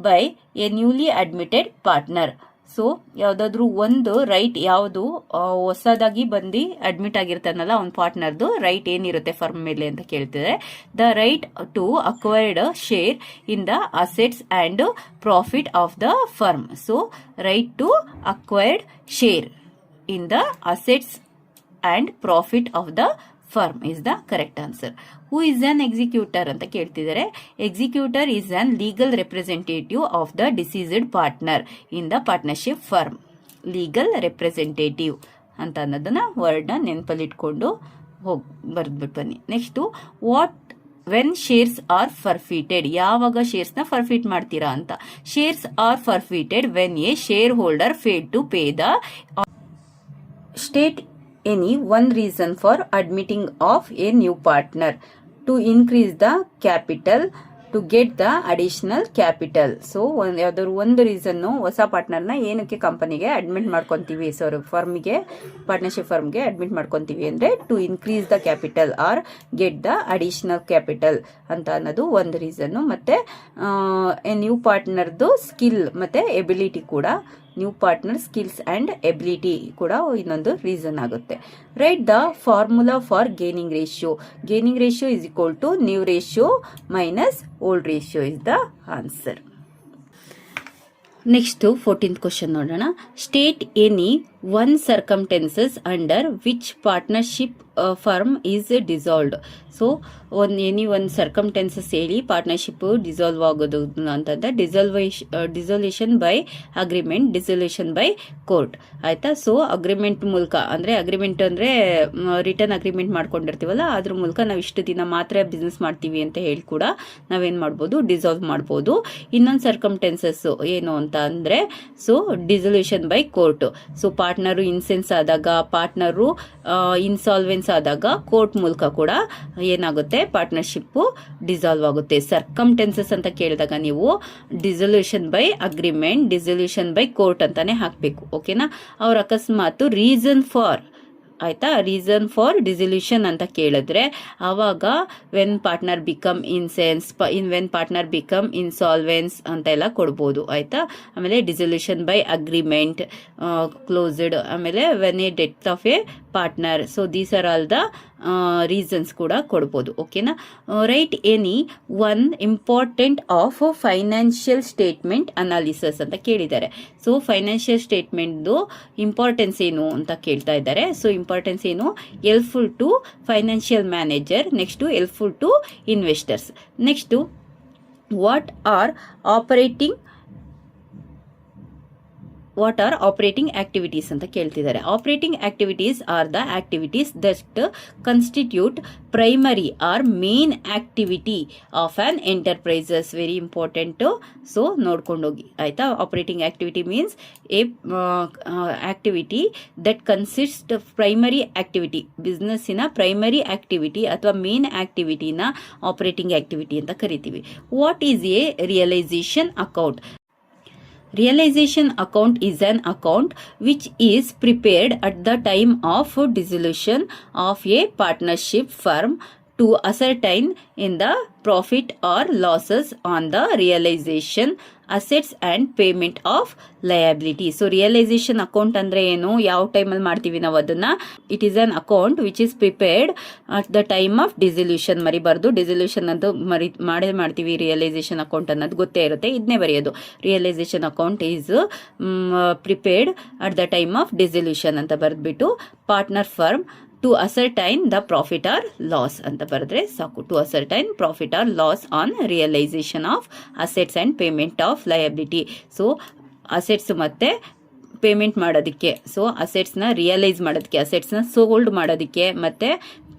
by a newly admitted partner. So ಯಾವ್ದಾದ್ರು ಒಂದು ರೈಟ್, ಯಾವುದು ಹೊಸದಾಗಿ ಬಂದು ಅಡ್ಮಿಟ್ ಆಗಿರ್ತಾನಲ್ಲ ಅವ್ನ ಪಾರ್ಟ್ನರ್ದು ರೈಟ್ ಏನಿರುತ್ತೆ ಫರ್ಮ್ ಮೇಲೆ ಅಂತ ಕೇಳ್ತಿದ್ರೆ, the right to acquired share in the assets and profit of the firm. So right to acquired share in the assets and profit of the firm is the correct answer. Who is an executor ಅಂತ ಕೇಳ್ತಿದ್ದಾರೆ. Executor is an legal representative of the deceased partner in the partnership firm. Legal representative ಅಂತ ಅನ್ನೋದನ್ನ word ನ ನೆನಪಲ್ಲಿಟ್ಕೊಂಡು ಬರ್ದ್ಬಿಟ್ಟು ಬನ್ನಿ. Next, what when shares are forfeited? ಯಾವಾಗ shares ನ ಫರ್ಫಿಟ್ ಮಾಡ್ತೀರಾ ಅಂತ. Shares are forfeited when a share holder fail to pay the state any one reason for admitting of a new partner: to increase the capital, to get the additional capital. So ಯಾವ್ದಾದ್ರು ಒಂದು reason, ಹೊಸ ಪಾರ್ಟ್ನರ್ನ ಏನಕ್ಕೆ ಕಂಪನಿಗೆ admit ಮಾಡ್ಕೊಂತೀವಿ, ಫರ್ಮ್ಗೆ, partnership ಫರ್ಮ್ಗೆ admit ಮಾಡ್ಕೊಂತೀವಿ ಅಂದ್ರೆ to increase the capital or get the additional capital ಅಂತ ಅನ್ನೋದು ಒಂದು ರೀಸನ್. ಮತ್ತೆ ನ್ಯೂ ಪಾರ್ಟ್ನರ್ದು ಸ್ಕಿಲ್ ಮತ್ತೆ ಎಬಿಲಿಟಿ ಕೂಡ, new partner skills and ability ಕೂಡ ಇನ್ನೊಂದು ರೀಸನ್ ಆಗುತ್ತೆ. Write the formula for gaining ratio. Gaining ratio is equal to new ratio minus old ratio is the answer. Next 14th question ನೋಡೋಣ. State any one circumstances under which partnership firm is dissolved. So any ಒಂದು circumstances ಹೇಳಿ partnership dissolve ಆಗೋದು ಅಂತಂದ್ರೆ dissolution by agreement, dissolution by court. ಆಯ್ತಾ? So agreement ಮೂಲಕ, ಅಂದ್ರೆ agreement ಅಂದ್ರೆ return agreement ಮಾಡ್ಕೊಂಡಿರ್ತೀವಲ್ಲ, ಅದ್ರ ಮೂಲಕ ನಾವು ಇಷ್ಟು ದಿನ ಮಾತ್ರ ಬಿಸ್ನೆಸ್ ಮಾಡ್ತೀವಿ ಅಂತ ಹೇಳಿ ಕೂಡ ನಾವೇನ್ ಮಾಡ್ಬೋದು, ಡಿಸಾಲ್ವ್ ಮಾಡ್ಬೋದು. ಇನ್ನೊಂದು ಸರ್ಕಮ್ಟೆನ್ಸಸ್ ಏನು ಅಂತ ಅಂದ್ರೆ, so dissolution by court. So partner incense ಆದಾಗ, ಪಾರ್ಟ್ನರು ಇನ್ಸಾಲ್ವೆನ್ಸ್ ಆದಾಗ ಕೋರ್ಟ್ ಮೂಲಕ ಕೂಡ ಏನಾಗುತ್ತೆ, ಪಾರ್ಟ್ನರ್ಶಿಪ್ ಡಿಸಾಲ್ವ್ ಆಗುತ್ತೆ. ಸರ್ಕಮ್ಟೆನ್ಸಸ್ ಅಂತ ಕೇಳಿದಾಗ ನೀವು dissolution by agreement, dissolution by court ಅಂತಾನೆ ಹಾಕ್ಬೇಕು. ಓಕೆನಾ? ಅವ್ರ ಅಕಸ್ಮಾತ್ ರೀಸನ್ ಫಾರ್, ಆಯ್ತಾ, ರೀಸನ್ ಫಾರ್ ಡಿಸೊಲ್ಯೂಷನ್ ಅಂತ ಕೇಳಿದ್ರೆ ಆವಾಗ when partner become insane, when partner become insolvency ಅಂತ ಎಲ್ಲ ಕೊಡ್ಬೋದು. ಆಯ್ತಾ? ಆಮೇಲೆ ಡಿಸೊಲ್ಯೂಷನ್ ಬೈ ಅಗ್ರಿಮೆಂಟ್, ಕ್ಲೋಸ್ಡ್, ಆಮೇಲೆ when a death of a partner. So these are all the reasons ಕೂಡ ಕೊಡ್ಬೋದು. ಓಕೆನಾ? Write any one important of financial statement analysis ಅಂತ ಕೇಳಿದ್ದಾರೆ. ಸೊ ಫೈನಾನ್ಷಿಯಲ್ ಸ್ಟೇಟ್ಮೆಂಟ್ದು ಇಂಪಾರ್ಟೆನ್ಸ್ ಏನು ಅಂತ ಕೇಳ್ತಾ ಇದ್ದಾರೆ. ಸೊ ಇಂಪಾರ್ಟೆನ್ಸ್ ಏನು? Helpful to financial manager, next helpful to investors. Next, what are operating activities ಅಂತ ಕೇಳ್ತಿದ್ದಾರೆ. Operating activities are the activities that constitute primary or main activity of an enterprises. Very important. So ನೋಡ್ಕೊಂಡೋಗಿ. ಆಯ್ತಾ? Operating activity means a activity that consist primary activity, ಬಿಸ್ನೆಸ್ಸಿನ primary activity ಅಥವಾ main ಆಕ್ಟಿವಿಟಿನ operating activity ಅಂತ ಕರಿತೀವಿ. What is a realization account? Realization account is an account which is prepared at the time of dissolution of a partnership firm to ascertain in the profit or losses on the realization assets and payment of liability. So realization account ಅಂದರೆ ಏನು, ಯಾವ ಟೈಮಲ್ಲಿ ಮಾಡ್ತೀವಿ ನಾವು ಅದನ್ನು? It is an account which is prepared at the time of dissolution. ಮರಿಬಾರ್ದು, dissolution ಅದು ಮಾಡ್ತೀವಿ. ರಿಯಲೈಸೇಷನ್ ಅಕೌಂಟ್ ಅನ್ನೋದು ಗೊತ್ತೇ ಇರುತ್ತೆ, ಇದನ್ನೇ ಬರೆಯೋದು. Realization account is prepared at the time of dissolution ಅಂತ ಬರೆದ್ಬಿಟ್ಟು partner firm to ascertain the profit or loss ಅಂತ ಬರೆದ್ರೆ ಸಾಕು. To ascertain profit or loss on realisation of assets and payment of liability. So assets ಮತ್ತು payment ಮಾಡೋದಕ್ಕೆ, so ಅಸೆಟ್ಸ್ನ realize ಮಾಡೋದಕ್ಕೆ, ಅಸೆಟ್ಸ್ನ ಸೋಲ್ಡ್ ಮಾಡೋದಕ್ಕೆ ಮತ್ತು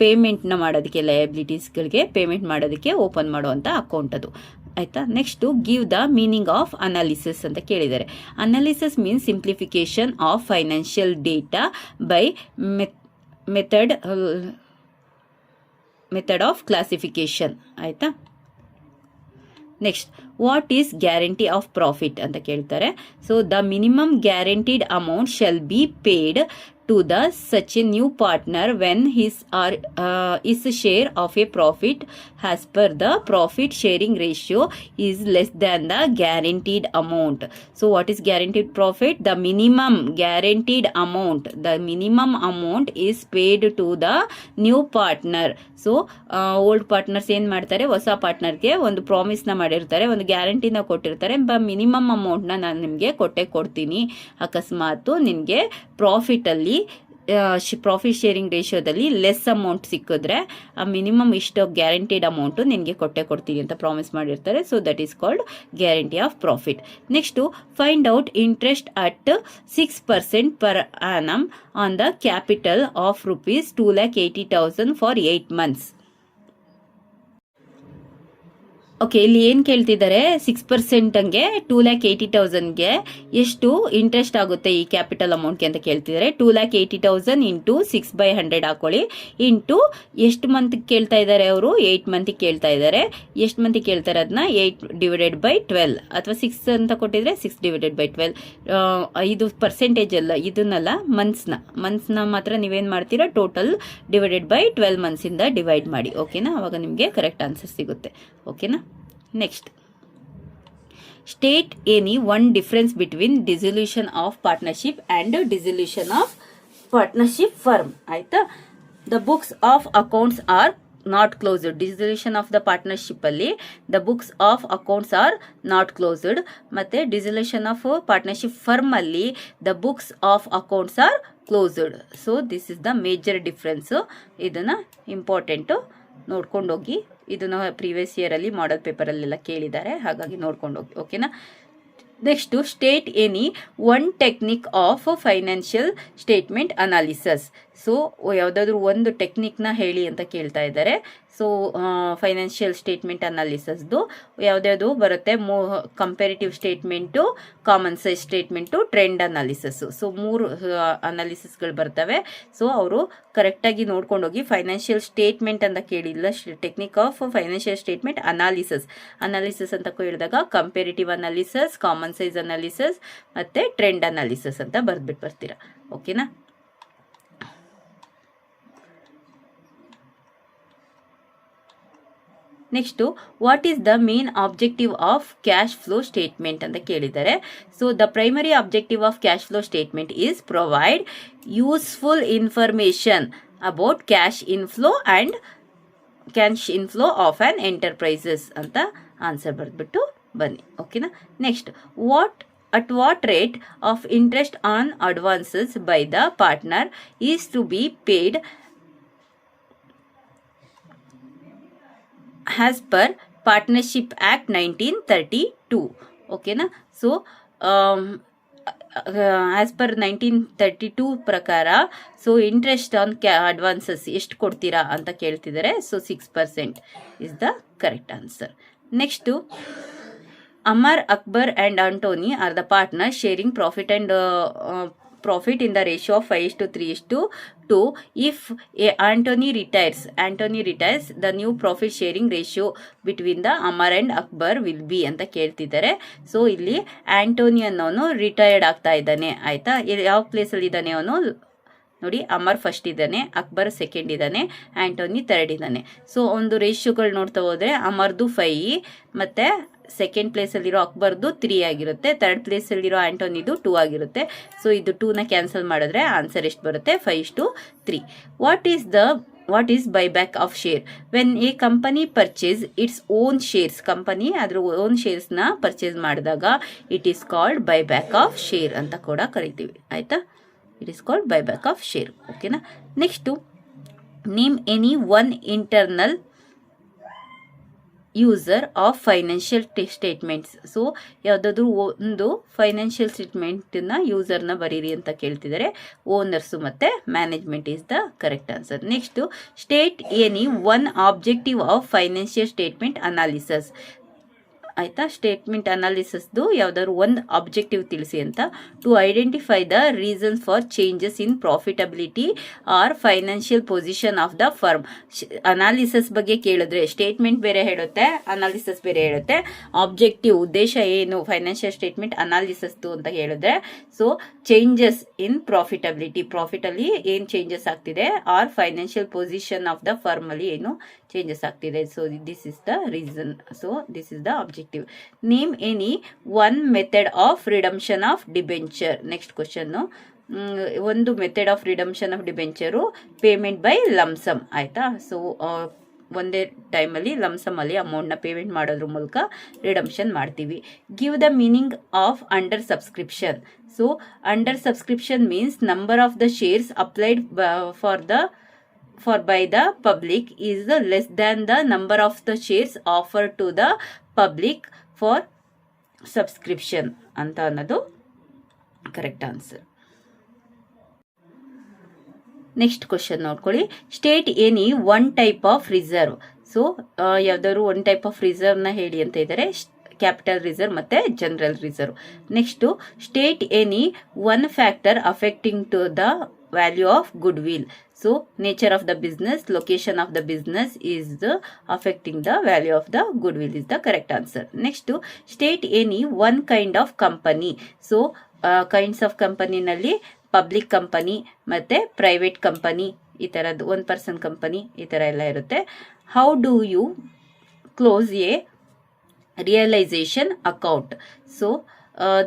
ಪೇಮೆಂಟ್ನ ಮಾಡೋದಕ್ಕೆ, ಲಯಬಿಲಿಟೀಸ್ಗಳಿಗೆ ಪೇಮೆಂಟ್ ಮಾಡೋದಕ್ಕೆ ಓಪನ್ ಮಾಡುವಂಥ ಅಕೌಂಟ್ ಅದು. ಆಯಿತಾ? Next give the meaning of analysis ಅಂತ ಕೇಳಿದ್ದಾರೆ. Analysis means simplification of financial data by method of classification. ಆಯಿತಾ? Next, what is guarantee of profit ಅಂತ ಕೇಳ್ತಾರೆ. So the minimum guaranteed amount shall be paid to the such a new partner when his or his share of a profit as per the profit sharing ratio is less than the guaranteed amount. So what is guaranteed profit? The minimum guaranteed amount, the minimum amount is paid to the new partner. So old partners ಏನು ಮಾಡ್ತಾರೆ, ಹೊಸ ಪಾರ್ಟ್ನರ್ಗೆ ಒಂದು ಪ್ರಾಮಿಸ್ನ ಮಾಡಿರ್ತಾರೆ, ಒಂದು ಗ್ಯಾರಂಟಿನ ಕೊಟ್ಟಿರ್ತಾರೆ, minimum ಅಮೌಂಟ್ನ ನಾನು ನಿಮಗೆ ಕೊಡ್ತೀನಿ. ಅಕಸ್ಮಾತು ನಿನಗೆ ಪ್ರಾಫಿಟಲ್ಲಿ ಪ್ರಾಫಿಟ್ ಶೇರಿಂಗ್ ರೇಷಿಯೋದಲ್ಲಿ ಲೆಸ್ ಅಮೌಂಟ್ ಸಿಕ್ಕಿದ್ರೆ ಆ ಮಿನಿಮಮ್ ಇಷ್ಟು ಗ್ಯಾರಂಟಿಡ್ ಅಮೌಂಟು ನಿನಗೆ ಕೊಡ್ತೀನಿ ಅಂತ ಪ್ರಾಮಿಸ್ ಮಾಡಿರ್ತಾರೆ. So that is called guarantee of profit. Next, find out interest at 6% per annum on the capital of rupees 2,80,000 for 8 months. Okay, ಇಲ್ಲಿ ಏನು ಕೇಳ್ತಿದ್ದಾರೆ, 6% ಹಂಗೆ 2,80,000ಗೆ ಎಷ್ಟು ಇಂಟ್ರೆಸ್ಟ್ ಆಗುತ್ತೆ ಈ ಕ್ಯಾಪಿಟಲ್ ಅಮೌಂಟ್ಗೆ ಅಂತ ಕೇಳ್ತಿದ್ದಾರೆ. 2,80,000 ಇಂಟು 6/100 ಹಾಕೊಳ್ಳಿ, ಇಂಟು ಎಷ್ಟು ಮಂತ್ಗೆ ಕೇಳ್ತಾ ಇದ್ದಾರೆ ಅವರು? 8 ಮಂತಿಗೆ ಕೇಳ್ತಾ ಇದ್ದಾರೆ. ಎಷ್ಟು ಮಂತಿಗೆ ಕೇಳ್ತಾರೆ ಅದನ್ನ? 8/12 ಅಥವಾ 6 ಅಂತ ಕೊಟ್ಟಿದ್ರೆ 6/12. ಇದು ಪರ್ಸೆಂಟೇಜ್ ಅಲ್ಲ, ಇದನ್ನೆಲ್ಲ ಮಂತ್ಸ್ನ ಮಾತ್ರ ನೀವೇನು ಮಾಡ್ತೀರಾ, ಟೋಟಲ್ /12 ಮಂತ್ಸಿಂದ ಡಿವೈಡ್ ಮಾಡಿ. ಓಕೆನಾ? ಅವಾಗ ನಿಮಗೆ ಕರೆಕ್ಟ್ ಆನ್ಸರ್ ಸಿಗುತ್ತೆ. ಓಕೆನಾ? Next, state any one difference between dissolution of partnership and dissolution of partnership firm. ಆಯಿತಾ? The books of accounts are not closed. Dissolution of the partnership ಅಲ್ಲಿ the books of accounts are not closed, ಮತ್ತೆ dissolution of partnership firm ಅಲ್ಲಿ the books of accounts are closed. So this is the major difference. ಇದನ್ನ important, ನೋಡ್ಕೊಂಡು ಹೋಗಿ. ಇದನ್ನ previous ಇಯರಲ್ಲಿ model ಪೇಪರಲ್ಲೆಲ್ಲ ಕೇಳಿದ್ದಾರೆ, ಹಾಗಾಗಿ ನೋಡ್ಕೊಂಡು ಹೋಗಿ. ಓಕೆನಾ? Next, state any one technique of financial statement analysis. So ಯಾವುದಾದ್ರೂ ಒಂದು ಟೆಕ್ನಿಕ್ನ ಹೇಳಿ ಅಂತ ಕೇಳ್ತಾ ಇದ್ದಾರೆ. ಸೊ ಫೈನಾನ್ಷಿಯಲ್ ಸ್ಟೇಟ್ಮೆಂಟ್ ಅನಾಲಿಸಿಸ್ದು ಯಾವ್ದ್ಯಾವುದು ಬರುತ್ತೆ? Comparative statement, common size statement, trend analysis. So 3 ಅನಾಲಿಸಿಸ್ಗಳು ಬರ್ತವೆ. ಸೊ ಅವರು ಕರೆಕ್ಟಾಗಿ ನೋಡ್ಕೊಂಡೋಗಿ. ಫೈನಾನ್ಷಿಯಲ್ ಸ್ಟೇಟ್ಮೆಂಟ್ ಅಂತ ಕೇಳಿಲ್ಲ, technique of financial statement analysis ಅಂತ ಕೇಳಿದಾಗ comparative analysis, common size analysis ಮತ್ತು ಟ್ರೆಂಡ್ ಅನಾಲಿಸಿಸ್ ಅಂತ ಬರೆದ್ಬಿಟ್ಟು ಬರ್ತೀರಾ. ಓಕೆನಾ? Next, what is the main objective of cash flow statement ಅಂತ ಕೇಳಿದ್ದಾರೆ. So the primary objective of cash flow statement is provide useful information about cash inflow of an enterprises ಅಂತ answer ಬರೆದ್ಬಿಟ್ಟು ಬನ್ನಿ. ಓಕೆನಾ? Next, at what rate of interest on advances by the partner is to be paid as per Partnership Act 1932. ಓಕೆನಾ? So as per 1932 ಪ್ರಕಾರ so interest on advances ಎಷ್ಟು ಕೊಡ್ತೀರಾ ಅಂತ ಕೇಳ್ತಿದ್ದಾರೆ. So 6% is the correct answer. Next, Amar, Akbar and Anthony are the partners sharing profit in the ratio of 5:3:2. If Anthony retires, the new profit sharing ratio between the Amar and Akbar will be ಅಂತ ಕೇಳ್ತಿದ್ದಾರೆ. So ಇಲ್ಲಿ ಆಂಟೋನಿ ಅನ್ನೋನು retired ಆಗ್ತಾ ಇದ್ದಾನೆ. ಆಯ್ತಾ? ಯಾವ ಪ್ಲೇಸಲ್ಲಿ ಇದ್ದಾನೆ ಅವನು ನೋಡಿ, ಅಮರ್ ಫಸ್ಟ್ ಇದ್ದಾನೆ, ಅಕ್ಬರ್ ಸೆಕೆಂಡ್ ಇದ್ದಾನೆ, ಆಂಟೋನಿ ಥರ್ಡ್ ಇದ್ದಾನೆ. ಸೊ ಒಂದು ರೇಷಿಯೋಗಳು ನೋಡ್ತಾ ಹೋದರೆ ಅಮರ್ದು 5 ಮತ್ತು ಸೆಕೆಂಡ್ ಪ್ಲೇಸಲ್ಲಿರೋ ಅಕ್ಬರ್ದು 3 ಆಗಿರುತ್ತೆ, ಥರ್ಡ್ ಪ್ಲೇಸಲ್ಲಿರೋ ಆಂಟೋನಿದು 2 ಆಗಿರುತ್ತೆ. ಸೊ ಇದು 2ನ ಕ್ಯಾನ್ಸಲ್ ಮಾಡಿದ್ರೆ ಆನ್ಸರ್ ಎಷ್ಟು ಬರುತ್ತೆ? 5:3. What is buyback of share? When a company purchase its own shares, company ಅದ್ರ ಓನ್ ಶೇರ್ಸ್ನ ಪರ್ಚೇಸ್ ಮಾಡಿದಾಗ it is called buyback of share ಅಂತ ಕೂಡ ಕರಿತೀವಿ. ಆಯ್ತಾ? It is called buyback of share. ಓಕೆನಾ? Next, name any one internal user of financial statements. So ಯಾವುದಾದ್ರೂ ಒಂದು ಫೈನಾನ್ಷಿಯಲ್ ಸ್ಟೇಟ್ಮೆಂಟ್ನ ಯೂಸರ್ನ ಬರೀರಿ ಅಂತ ಕೇಳ್ತಿದ್ದಾರೆ. ಓನರ್ಸು ಮತ್ತು management is the correct answer. Next, state any one objective of financial statement analysis. ಆಯಿತಾ? Statement ಅನಾಲಿಸಿಸ್ದು ಯಾವುದಾದ್ರು ಒಂದು ಆಬ್ಜೆಕ್ಟಿವ್ ತಿಳಿಸಿ ಅಂತ. To identify the reasons for changes in profitability or financial position of the firm. Analysis ಬಗ್ಗೆ ಕೇಳಿದ್ರೆ statement ಬೇರೆ ಹೇಳುತ್ತೆ, ಅನಾಲಿಸಿಸ್ ಬೇರೆ ಹೇಳುತ್ತೆ. ಆಬ್ಜೆಕ್ಟಿವ್ ಉದ್ದೇಶ ಏನು ಫೈನಾನ್ಷಿಯಲ್ ಸ್ಟೇಟ್ಮೆಂಟ್ ಅನಾಲಿಸಿಸ್ದು ಅಂತ ಹೇಳಿದ್ರೆ, ಸೊ ಚೇಂಜಸ್ ಇನ್ ಪ್ರಾಫಿಟಲ್ಲಿ ಏನು ಚೇಂಜಸ್ ಆಗ್ತಿದೆ, or financial position of the firm ಅಲ್ಲಿ ಏನು ಚೇಂಜಸ್ ಆಗ್ತಿದೆ. So this is the reason. So this is the objective. Name any one method of redemption of debenture. Next question, ಒಂದು method of redemption of debenture payment by lump sum. ಆಯಿತಾ? So ಒಂದೇ ಟೈಮಲ್ಲಿ ಲಮ್ಸಮಲ್ಲಿ ಅಮೌಂಟ್ನ payment ಮಾಡೋದ್ರ ಮೂಲಕ redemption ಮಾಡ್ತೀವಿ. Give the meaning of under subscription. So under subscription means number of the shares applied by the public is less than the number of the shares offered to the public for subscription ಅಂತ ಅನ್ನೋದು correct answer. Next question ನೋಡ್ಕೊಳ್ಳಿ. State any one type of reserve. So ಯಾವ್ದಾದ್ರು one type of ರಿಸರ್ವ್ನ ಹೇಳಿ ಅಂತ ಇದ್ದಾರೆ. Capital reserve ಮತ್ತೆ general reserve. Next, state any one factor affecting to the value of goodwill. So nature of the business, location of the business is affecting the value of the goodwill is the correct answer. Next, to state any one kind of company. So kinds of company nalli public company ಮತ್ತೆ private company ಈ ತರದ್ದು, 1% company ಈ ತರ ಎಲ್ಲ ಇರುತ್ತೆ. How do you close a realization account? So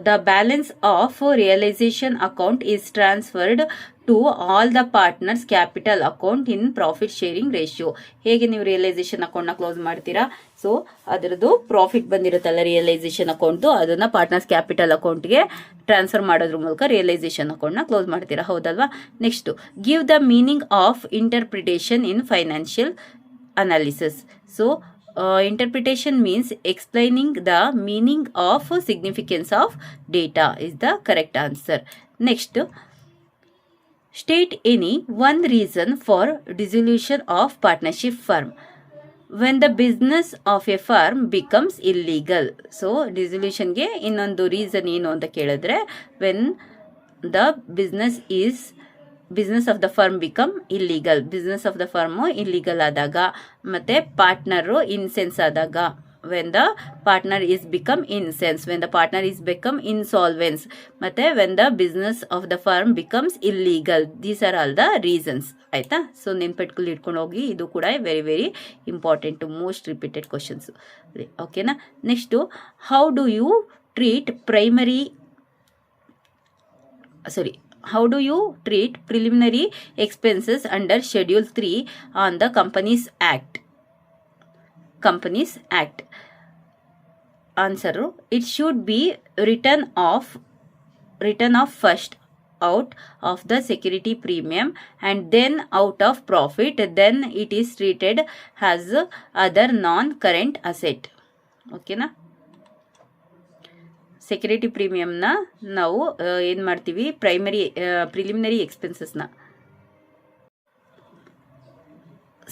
the balance of realization account is transferred to all the partners capital account in profit sharing ratio. ಹೇಗೆ ನೀವು realisation ಅಕೌಂಟ್ನ ಕ್ಲೋಸ್ ಮಾಡ್ತೀರಾ? ಸೊ ಅದರದ್ದು ಪ್ರಾಫಿಟ್ ಬಂದಿರುತ್ತಲ್ಲ ರಿಯಲೈಸೇಷನ್ ಅಕೌಂಟ್ದು, ಅದನ್ನ ಪಾರ್ಟ್ನರ್ಸ್ ಕ್ಯಾಪಿಟಲ್ ಅಕೌಂಟ್ಗೆ transfer ಮಾಡೋದ್ರ ಮೂಲಕ ರಿಯಲೈಸೇಷನ್ ಅಕೌಂಟ್ನ ಕ್ಲೋಸ್ ಮಾಡ್ತೀರಾ, ಹೌದಲ್ವಾ? Next, give the meaning of interpretation in financial analysis. So interpretation means explaining the meaning of significance of data is the correct answer. Next, state any one reason for dissolution of partnership firm. When the business of a firm becomes illegal. So dissolution ge ಇನ್ನೊಂದು reason ಏನು ಅಂತ ಕೇಳಿದ್ರೆ, when the business of the firm become illegal. business of the firm illegal ಆದಾಗ, ಮತ್ತೆ partner incense ಆದಾಗ. when the partner is become insolvent, when the partner is become insolvent, ಮತ್ತೆ when the business of the firm becomes illegal. these are all the reasons. ಆಯ್ತಾ? So ನೆನ್ಪಿಟ್ಕೊಂಡು ಇಟ್ಕೊಂಡು ಹೋಗಿ, ಇದು ಕೂಡ very very important, most repeated questions. ಓಕೆನಾ? Next, how do you treat preliminary expenses under Schedule 3 on the Companies Act? Answer, it should be written off first out of the security premium and then out of profit. Then it is treated as other non-current asset. ಓಕೆನಾ? Security ಪ್ರೀಮಿಯಂನ ನಾವು ಏನು ಮಾಡ್ತೀವಿ, preliminary ಎಕ್ಸ್ಪೆನ್ಸಸ್ನ.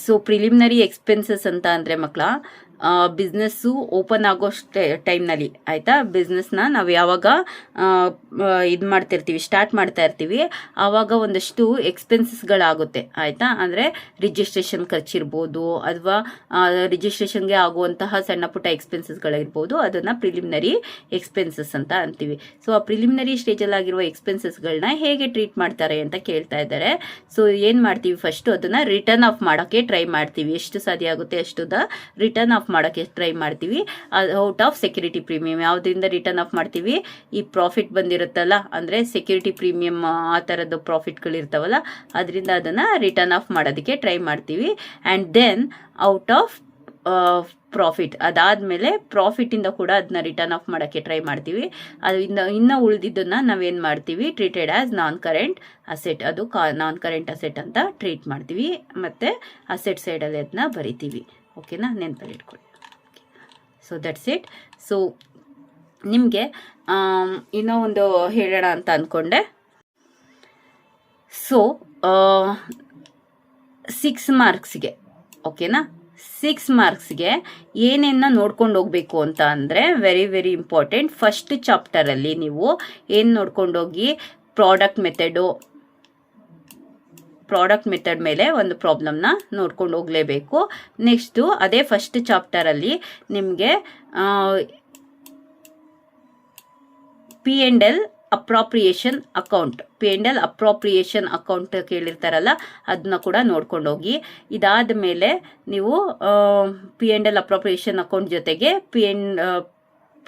So preliminary expenses ಅಂತ ಅಂದರೆ ಮಕ್ಕಳ, business open ಆಗೋ ಟೈಮ್ನಲ್ಲಿ, ಆಯಿತಾ, ಬಿಸ್ನೆಸ್ನ ನಾವು ಯಾವಾಗ ಇದು ಮಾಡ್ತಿರ್ತೀವಿ, ಸ್ಟಾರ್ಟ್ ಮಾಡ್ತಾ ಇರ್ತೀವಿ, ಆವಾಗ ಒಂದಷ್ಟು ಎಕ್ಸ್ಪೆನ್ಸಸ್ಗಳಾಗುತ್ತೆ, ಆಯಿತಾ. ಅಂದರೆ ರಿಜಿಸ್ಟ್ರೇಷನ್ ಖರ್ಚಿರ್ಬೋದು, ಅಥವಾ ರಿಜಿಸ್ಟ್ರೇಷನ್ಗೆ ಆಗುವಂತಹ ಸಣ್ಣ ಪುಟ್ಟ ಎಕ್ಸ್ಪೆನ್ಸಸ್ಗಳಿರ್ಬೋದು, ಅದನ್ನು ಪ್ರಿಲಿಮಿನರಿ ಎಕ್ಸ್ಪೆನ್ಸಸ್ ಅಂತ ಅಂತೀವಿ. ಸೊ ಆ ಪ್ರಿಲಿಮಿನರಿ ಸ್ಟೇಜಲ್ಲಾಗಿರುವ ಎಕ್ಸ್ಪೆನ್ಸಸ್ಗಳನ್ನ ಹೇಗೆ ಟ್ರೀಟ್ ಮಾಡ್ತಾರೆ ಅಂತ ಕೇಳ್ತಾ ಇದ್ದಾರೆ. ಸೊ ಏನು ಮಾಡ್ತೀವಿ, ಫಸ್ಟು ಅದನ್ನು ರಿಟರ್ನ್ ಆಫ್ ಮಾಡೋಕ್ಕೆ ಟ್ರೈ ಮಾಡ್ತೀವಿ, ಎಷ್ಟು ಸಾಧ್ಯ ಆಗುತ್ತೆ ಅಷ್ಟು ರಿಟರ್ನ್ ಆಫ್ ಆಫ್ ಮಾಡೋಕ್ಕೆ ಟ್ರೈ ಮಾಡ್ತೀವಿ. Out of security premium. ಯಾವುದರಿಂದ ರಿಟರ್ನ್ ಆಫ್ ಮಾಡ್ತೀವಿ? ಈ ಪ್ರಾಫಿಟ್ ಬಂದಿರುತ್ತಲ್ಲ, ಅಂದರೆ ಸೆಕ್ಯೂರಿಟಿ ಪ್ರೀಮಿಯಂ ಆ ಥರದ್ದು ಪ್ರಾಫಿಟ್ಗಳಿರ್ತಾವಲ್ಲ, ಅದರಿಂದ ಅದನ್ನು ರಿಟರ್ನ್ ಆಫ್ ಮಾಡೋದಕ್ಕೆ ಟ್ರೈ ಮಾಡ್ತೀವಿ. And then out of profit, ಅದಾದಮೇಲೆ ಪ್ರಾಫಿಟಿಂದ ಕೂಡ ಅದನ್ನ ರಿಟರ್ನ್ ಆಫ್ ಮಾಡೋಕ್ಕೆ ಟ್ರೈ ಮಾಡ್ತೀವಿ. ಇನ್ನು ಉಳಿದಿದ್ದನ್ನು ನಾವೇನು ಮಾಡ್ತೀವಿ? ಟ್ರೀಟೆಡ್ ಆ್ಯಸ್ ನಾನ್ ಕರೆಂಟ್ ಅಸೆಟ್. ಅದು ನಾನ್ ಕರೆಂಟ್ ಅಸೆಟ್ ಅಂತ ಟ್ರೀಟ್ ಮಾಡ್ತೀವಿ. ಮತ್ತು ಅಸೆಟ್ ಸೈಡಲ್ಲಿ ಅದನ್ನ ಬರಿತೀವಿ. ಓಕೆನಾ? ನೆನಪಲ್ಲಿ ಇಟ್ಕೊಳ್ಳಿ. So that's it. ಸೊ ನಿಮಗೆ ಇನ್ನೂ ಒಂದು ಹೇಳೋಣ ಅಂತ ಅಂದ್ಕೊಂಡೆ. ಸೊ 6 ಮಾರ್ಕ್ಸ್ಗೆ, ಓಕೆನಾ, 6 ಮಾರ್ಕ್ಸ್ಗೆ ಏನೇನ ನೋಡ್ಕೊಂಡು ಹೋಗ್ಬೇಕು ಅಂತ ಅಂದರೆ ವೆರಿ ವೆರಿ ಇಂಪಾರ್ಟೆಂಟ್. ಫಸ್ಟ್ ಚಾಪ್ಟರಲ್ಲಿ ನೀವು ಏನು ನೋಡ್ಕೊಂಡೋಗಿ? ಪ್ರಾಡಕ್ಟ್ ಮೆಥಡ್ ಮೇಲೆ ಒಂದು ಪ್ರಾಬ್ಲಮ್ನ ನೋಡ್ಕೊಂಡು ಹೋಗಲೇಬೇಕು. ನೆಕ್ಸ್ಟು ಅದೇ ಫಸ್ಟ್ ಚಾಪ್ಟರಲ್ಲಿ ನಿಮಗೆ P&L ಅಪ್ರಾಪ್ರಿಯೇಷನ್ ಅಕೌಂಟ್ ಕೇಳಿರ್ತಾರಲ್ಲ, ಅದನ್ನ ಕೂಡ ನೋಡ್ಕೊಂಡೋಗಿ. ಇದಾದ ಮೇಲೆ ನೀವು P&L ಅಪ್ರಾಪ್ರಿಯೇಷನ್ ಅಕೌಂಟ್ ಜೊತೆಗೆ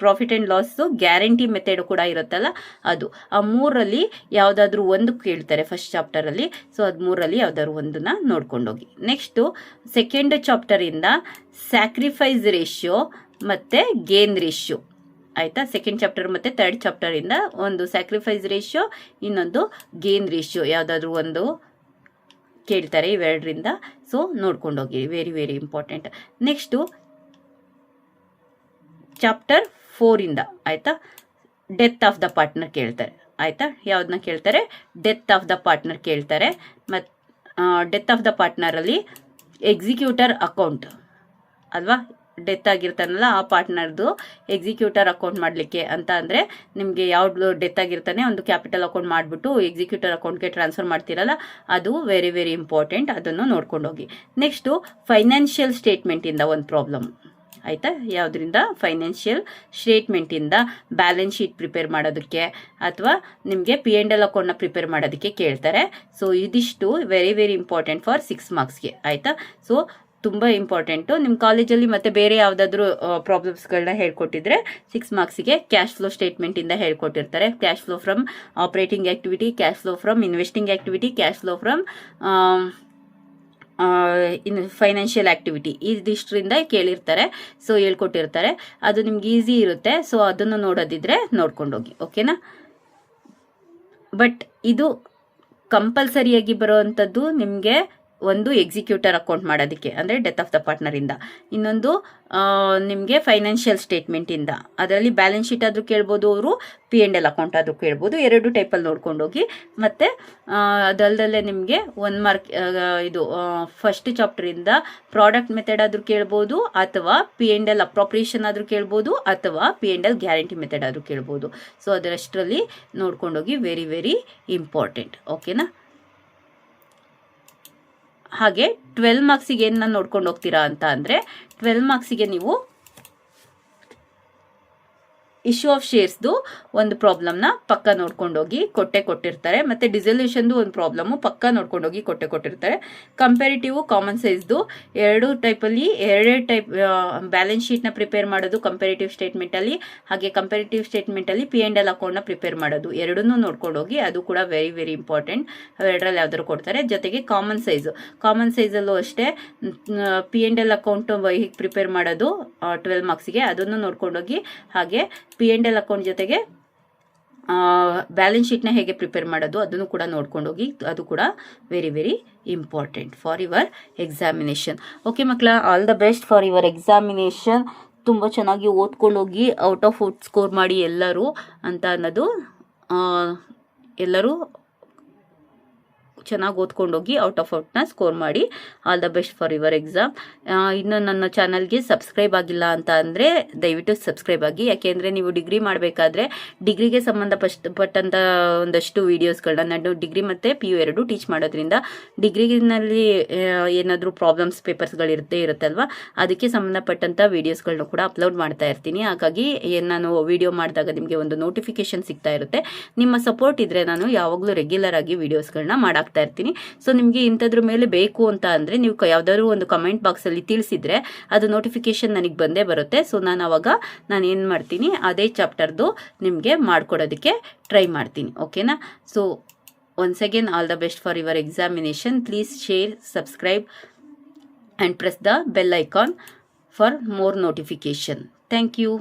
ಪ್ರಾಫಿಟ್ ಆ್ಯಂಡ್ ಲಾಸ್ದು ಗ್ಯಾರಂಟಿ ಮೆಥಡ್ ಕೂಡ ಇರುತ್ತಲ್ಲ, ಅದು ಆ 3ರಲ್ಲಿ ಯಾವುದಾದ್ರೂ ಒಂದು ಕೇಳ್ತಾರೆ ಫಸ್ಟ್ ಚಾಪ್ಟರಲ್ಲಿ. ಸೊ ಅದು 3ರಲ್ಲಿ ಯಾವುದಾದ್ರು ಒಂದನ್ನ ನೋಡ್ಕೊಂಡೋಗಿ. ನೆಕ್ಸ್ಟು ಸೆಕೆಂಡ್ ಚಾಪ್ಟರಿಂದ ಸ್ಯಾಕ್ರಿಫೈಸ್ ರೇಷಿಯೋ ಮತ್ತು ಗೇನ್ ರೇಷಿಯೋ, ಆಯಿತಾ? ಸೆಕೆಂಡ್ ಚಾಪ್ಟರ್ ಮತ್ತು ಥರ್ಡ್ ಚಾಪ್ಟರಿಂದ ಒಂದು ಸ್ಯಾಕ್ರಿಫೈಸ್ ರೇಷಿಯೋ, ಇನ್ನೊಂದು ಗೇನ್ ರೇಷಿಯೋ ಯಾವುದಾದ್ರೂ ಒಂದು ಕೇಳ್ತಾರೆ ಇವೆರಡರಿಂದ. ಸೊ ನೋಡ್ಕೊಂಡೋಗಿ, very very important. Next chapter 4ಇಂದ, ಆಯಿತಾ, ಡೆತ್ ಆಫ್ ದ ಪಾರ್ಟ್ನರ್ ಕೇಳ್ತಾರೆ. ಆಯಿತಾ? ಯಾವುದನ್ನ ಕೇಳ್ತಾರೆ? ಡೆತ್ ಆಫ್ ದ ಪಾರ್ಟ್ನರ್ ಕೇಳ್ತಾರೆ. ಮತ್ತು ಡೆತ್ ಆಫ್ ದ ಪಾರ್ಟ್ನರಲ್ಲಿ ಎಕ್ಸಿಕ್ಯೂಟರ್ ಅಕೌಂಟ್ ಅಲ್ವಾ? ಡೆತ್ ಆಗಿರ್ತಾನಲ್ಲ ಆ ಪಾರ್ಟ್ನರ್ದು ಎಕ್ಸಿಕ್ಯೂಟರ್ ಅಕೌಂಟ್ ಮಾಡಲಿಕ್ಕೆ ಅಂತ ಅಂದರೆ ನಿಮಗೆ ಯಾವ್ದು ಡೆತ್ ಆಗಿರ್ತಾನೆ ಒಂದು ಕ್ಯಾಪಿಟಲ್ ಅಕೌಂಟ್ ಮಾಡಿಬಿಟ್ಟು ಎಕ್ಸಿಕ್ಯೂಟರ್ ಅಕೌಂಟ್ಗೆ ಟ್ರಾನ್ಸ್ಫರ್ ಮಾಡ್ತೀರಲ್ಲ, ಅದು ವೆರಿ ವೆರಿ ಇಂಪಾರ್ಟೆಂಟ್. ಅದನ್ನು ನೋಡ್ಕೊಂಡೋಗಿ. ನೆಕ್ಸ್ಟು ಫೈನಾನ್ಷಿಯಲ್ ಸ್ಟೇಟ್ಮೆಂಟಿಂದ ಒಂದು ಪ್ರಾಬ್ಲಮ್, ಆಯಿತಾ? ಯಾವುದರಿಂದ? ಫೈನಾನ್ಷಿಯಲ್ ಸ್ಟೇಟ್ಮೆಂಟಿಂದ ಬ್ಯಾಲೆನ್ಸ್ ಶೀಟ್ ಪ್ರಿಪೇರ್ ಮಾಡೋದಕ್ಕೆ ಅಥವಾ ನಿಮಗೆ P&L ಅಕೌಂಟ್ನ ಪ್ರಿಪೇರ್ ಮಾಡೋದಕ್ಕೆ ಕೇಳ್ತಾರೆ. ಸೊ ಇದಿಷ್ಟು ವೆರಿ ವೆರಿ ಇಂಪಾರ್ಟೆಂಟ್ ಫಾರ್ 6 ಮಾರ್ಕ್ಸ್ಗೆ, ಆಯಿತಾ? ಸೊ ತುಂಬ ಇಂಪಾರ್ಟೆಂಟು. ನಿಮ್ಮ ಕಾಲೇಜಲ್ಲಿ ಮತ್ತೆ ಬೇರೆ ಯಾವುದಾದ್ರೂ ಪ್ರಾಬ್ಲಮ್ಸ್ಗಳನ್ನ ಹೇಳ್ಕೊಟ್ಟಿದ್ರೆ 6 ಮಾರ್ಕ್ಸಿಗೆ ಕ್ಯಾಶ್ ಫ್ಲೋ ಸ್ಟೇಟ್ಮೆಂಟಿಂದ ಹೇಳ್ಕೊಟ್ಟಿರ್ತಾರೆ. Cash flow from operating activity, cash flow from investing activity, cash flow from financial activity, ಇದಿಷ್ಟರಿಂದ ಕೇಳಿರ್ತಾರೆ. ಸೊ ಹೇಳ್ಕೊಟ್ಟಿರ್ತಾರೆ. ಅದು ನಿಮ್ಗೆ ಈಸಿ ಇರುತ್ತೆ. ಸೊ ಅದನ್ನು ನೋಡೋದಿದ್ರೆ ನೋಡ್ಕೊಂಡೋಗಿ, ಓಕೆನಾ? ಬಟ್ ಇದು ಕಂಪಲ್ಸರಿಯಾಗಿ ಬರೋವಂಥದ್ದು ನಿಮಗೆ ಒಂದು ಎಕ್ಸಿಕ್ಯೂಟರ್ ಅಕೌಂಟ್ ಮಾಡೋದಕ್ಕೆ, ಅಂದರೆ ಡೆತ್ ಆಫ್ ದ ಪಾರ್ಟ್ನರಿಂದ. ಇನ್ನೊಂದು ನಿಮಗೆ ಫೈನಾನ್ಷಿಯಲ್ ಸ್ಟೇಟ್ಮೆಂಟಿಂದ. ಅದರಲ್ಲಿ ಬ್ಯಾಲೆನ್ಸ್ ಶೀಟ್ ಆದರೂ ಕೇಳ್ಬೋದು, ಅವರು P&L ಅಕೌಂಟ್ ಆದರೂ ಕೇಳ್ಬೋದು. 2 ಟೈಪಲ್ಲಿ ನೋಡ್ಕೊಂಡೋಗಿ. ಮತ್ತು ಅದಲ್ಲದೆ ನಿಮಗೆ 1 ಮಾರ್ಕ್ ಇದು ಫಸ್ಟ್ ಚಾಪ್ಟರಿಂದ ಪ್ರಾಡಕ್ಟ್ ಮೆಥಡ್ ಆದರೂ ಕೇಳ್ಬೋದು, ಅಥವಾ P&L ಅಪ್ರಾಪ್ರಿಯೇಷನ್ ಆದರೂ ಕೇಳ್ಬೋದು, ಅಥವಾ P&L ಗ್ಯಾರಂಟಿ ಮೆಥಡ್ ಆದರೂ ಕೇಳ್ಬೋದು. ಸೊ ಅದರಷ್ಟರಲ್ಲಿ ನೋಡ್ಕೊಂಡೋಗಿ, ವೆರಿ ವೆರಿ ಇಂಪಾರ್ಟೆಂಟ್, ಓಕೆನಾ? ಹಾಗೆ 12 ಮಾರ್ಕ್ಸಿಗೆ ಏನು ನೋಡ್ಕೊಂಡು ಹೋಗ್ತೀರಾ ಅಂತ ಅಂದರೆ 12 ಮಾರ್ಕ್ಸಿಗೆ ನೀವು ಇಶ್ಯೂ ಆಫ್ ಶೇರ್ಸ್ದು ಒಂದು ಪ್ರಾಬ್ಲಮ್ನ ಪಕ್ಕ ನೋಡ್ಕೊಂಡೋಗಿ ಕೊಟ್ಟಿರ್ತಾರೆ. ಮತ್ತು ಡಿಸಲ್ಯೂಷನ್ದು ಒಂದು ಪ್ರಾಬ್ಲಮ್ಮು ಪಕ್ಕ ನೋಡ್ಕೊಂಡೋಗಿ ಕೊಟ್ಟಿರ್ತಾರೆ. ಕಂಪೇರಿಟಿವ್ ಕಾಮನ್ ಸೈಜ್ದು 2 ಟೈಪಲ್ಲಿ 2 ಟೈಪ್ ಬ್ಯಾಲೆನ್ಸ್ ಶೀಟ್ನ ಪ್ರಿಪೇರ್ ಮಾಡೋದು ಕಂಪೇರಿಟಿವ್ ಸ್ಟೇಟ್ಮೆಂಟಲ್ಲಿ, ಹಾಗೆ ಕಂಪೇರಿಟಿವ್ ಸ್ಟೇಟ್ಮೆಂಟಲ್ಲಿ P&L ಅಕೌಂಟ್ನ ಪ್ರಿಪೇರ್ ಮಾಡೋದು, ಎರಡನ್ನೂ ನೋಡ್ಕೊಂಡೋಗಿ. ಅದು ಕೂಡ ವೆರಿ ವೆರಿ ಇಂಪಾರ್ಟೆಂಟ್. ಎರಡರಲ್ಲಿ ಯಾವ್ದಾದ್ರು ಕೊಡ್ತಾರೆ. ಜೊತೆಗೆ ಕಾಮನ್ ಸೈಜಲ್ಲೂ ಅಷ್ಟೇ P&L ಅಕೌಂಟ್ ಹೇಗೆ ಪ್ರಿಪೇರ್ ಮಾಡೋದು 12 ಮಾರ್ಕ್ಸಿಗೆ, ಅದನ್ನು ನೋಡ್ಕೊಂಡೋಗಿ. ಹಾಗೆ P&L ಅಕೌಂಟ್ ಜೊತೆಗೆ ಬ್ಯಾಲೆನ್ಸ್ ಶೀಟ್ನ ಹೇಗೆ ಪ್ರಿಪೇರ್ ಮಾಡೋದು ಅದನ್ನು ಕೂಡ ನೋಡ್ಕೊಂಡೋಗಿ. ಅದು ಕೂಡ very very important for your examination. Okay ಮಕ್ಕಳ, all the best for your examination. ತುಂಬ ಚೆನ್ನಾಗಿ ಓದ್ಕೊಂಡೋಗಿ ಔಟ್ ಆಫ್ ಔಟ್ ಸ್ಕೋರ್ ಮಾಡಿ ಎಲ್ಲರೂ ಅಂತ ಅನ್ನೋದು. ಎಲ್ಲರೂ ಚೆನ್ನಾಗಿ ಓದ್ಕೊಂಡೋಗಿ ಔಟ್ ಆಫ್ ಔಟ್ನ ಸ್ಕೋರ್ ಮಾಡಿ. All the best for your exam. ಇನ್ನು ನನ್ನ ಚಾನಲ್ಗೆ ಸಬ್ಸ್ಕ್ರೈಬ್ ಆಗಿಲ್ಲ ಅಂತ ಅಂದರೆ ದಯವಿಟ್ಟು ಸಬ್ಸ್ಕ್ರೈಬ್ ಆಗಿ. ಯಾಕೆಂದರೆ ನೀವು ಡಿಗ್ರಿ ಮಾಡಬೇಕಾದ್ರೆ ಡಿಗ್ರಿಗೆ ಸಂಬಂಧಪಟ್ಟಂಥ ಒಂದಷ್ಟು ವೀಡಿಯೋಸ್ಗಳನ್ನ ನಾನು ಡಿಗ್ರಿ ಮತ್ತು PU 2 ಟೀಚ್ ಮಾಡೋದ್ರಿಂದ ಡಿಗ್ರಿನಲ್ಲಿ ಏನಾದರೂ ಪ್ರಾಬ್ಲಮ್ಸ್ ಪೇಪರ್ಸ್ಗಳು ಇರುತ್ತಲ್ವ, ಅದಕ್ಕೆ ಸಂಬಂಧಪಟ್ಟಂಥ ವೀಡಿಯೋಸ್ಗಳನ್ನ ಕೂಡ ಅಪ್ಲೋಡ್ ಮಾಡ್ತಾ ಇರ್ತೀನಿ. ಹಾಗಾಗಿ ನಾನು ವಿಡಿಯೋ ಮಾಡಿದಾಗ ನಿಮಗೆ ಒಂದು ನೋಟಿಫಿಕೇಶನ್ ಸಿಗ್ತಾ ಇರುತ್ತೆ. ನಿಮ್ಮ ಸಪೋರ್ಟ್ ಇದ್ದರೆ ನಾನು ಯಾವಾಗಲೂ ರೆಗ್ಯುಲರ್ ಆಗಿ ವೀಡಿಯೋಸ್ಗಳನ್ನ ಮಾಡಾಕ್ತಾ ಇರ್ತೀನಿ. ಸೊ ನಿಮಗೆ ಇಂಥದ್ರ ಮೇಲೆ ಬೇಕು ಅಂತ ಅಂದರೆ ನೀವು ಯಾವ್ದಾದ್ರು ಒಂದು ಕಮೆಂಟ್ ಬಾಕ್ಸಲ್ಲಿ ತಿಳಿಸಿದ್ರೆ ಅದು ನೋಟಿಫಿಕೇಶನ್ ನನಗೆ ಬಂದೇ ಬರುತ್ತೆ. ಸೊ ನಾನು ಅವಾಗ ನಾನು ಏನು ಮಾಡ್ತೀನಿ, ಅದೇ ಚಾಪ್ಟರ್ದು ನಿಮಗೆ ಮಾಡಿಕೊಡೋದಕ್ಕೆ ಟ್ರೈ ಮಾಡ್ತೀನಿ. ಓಕೆನಾ? So once again, all the best for your examination. Please share, subscribe and press the bell icon for more notification. Thank you.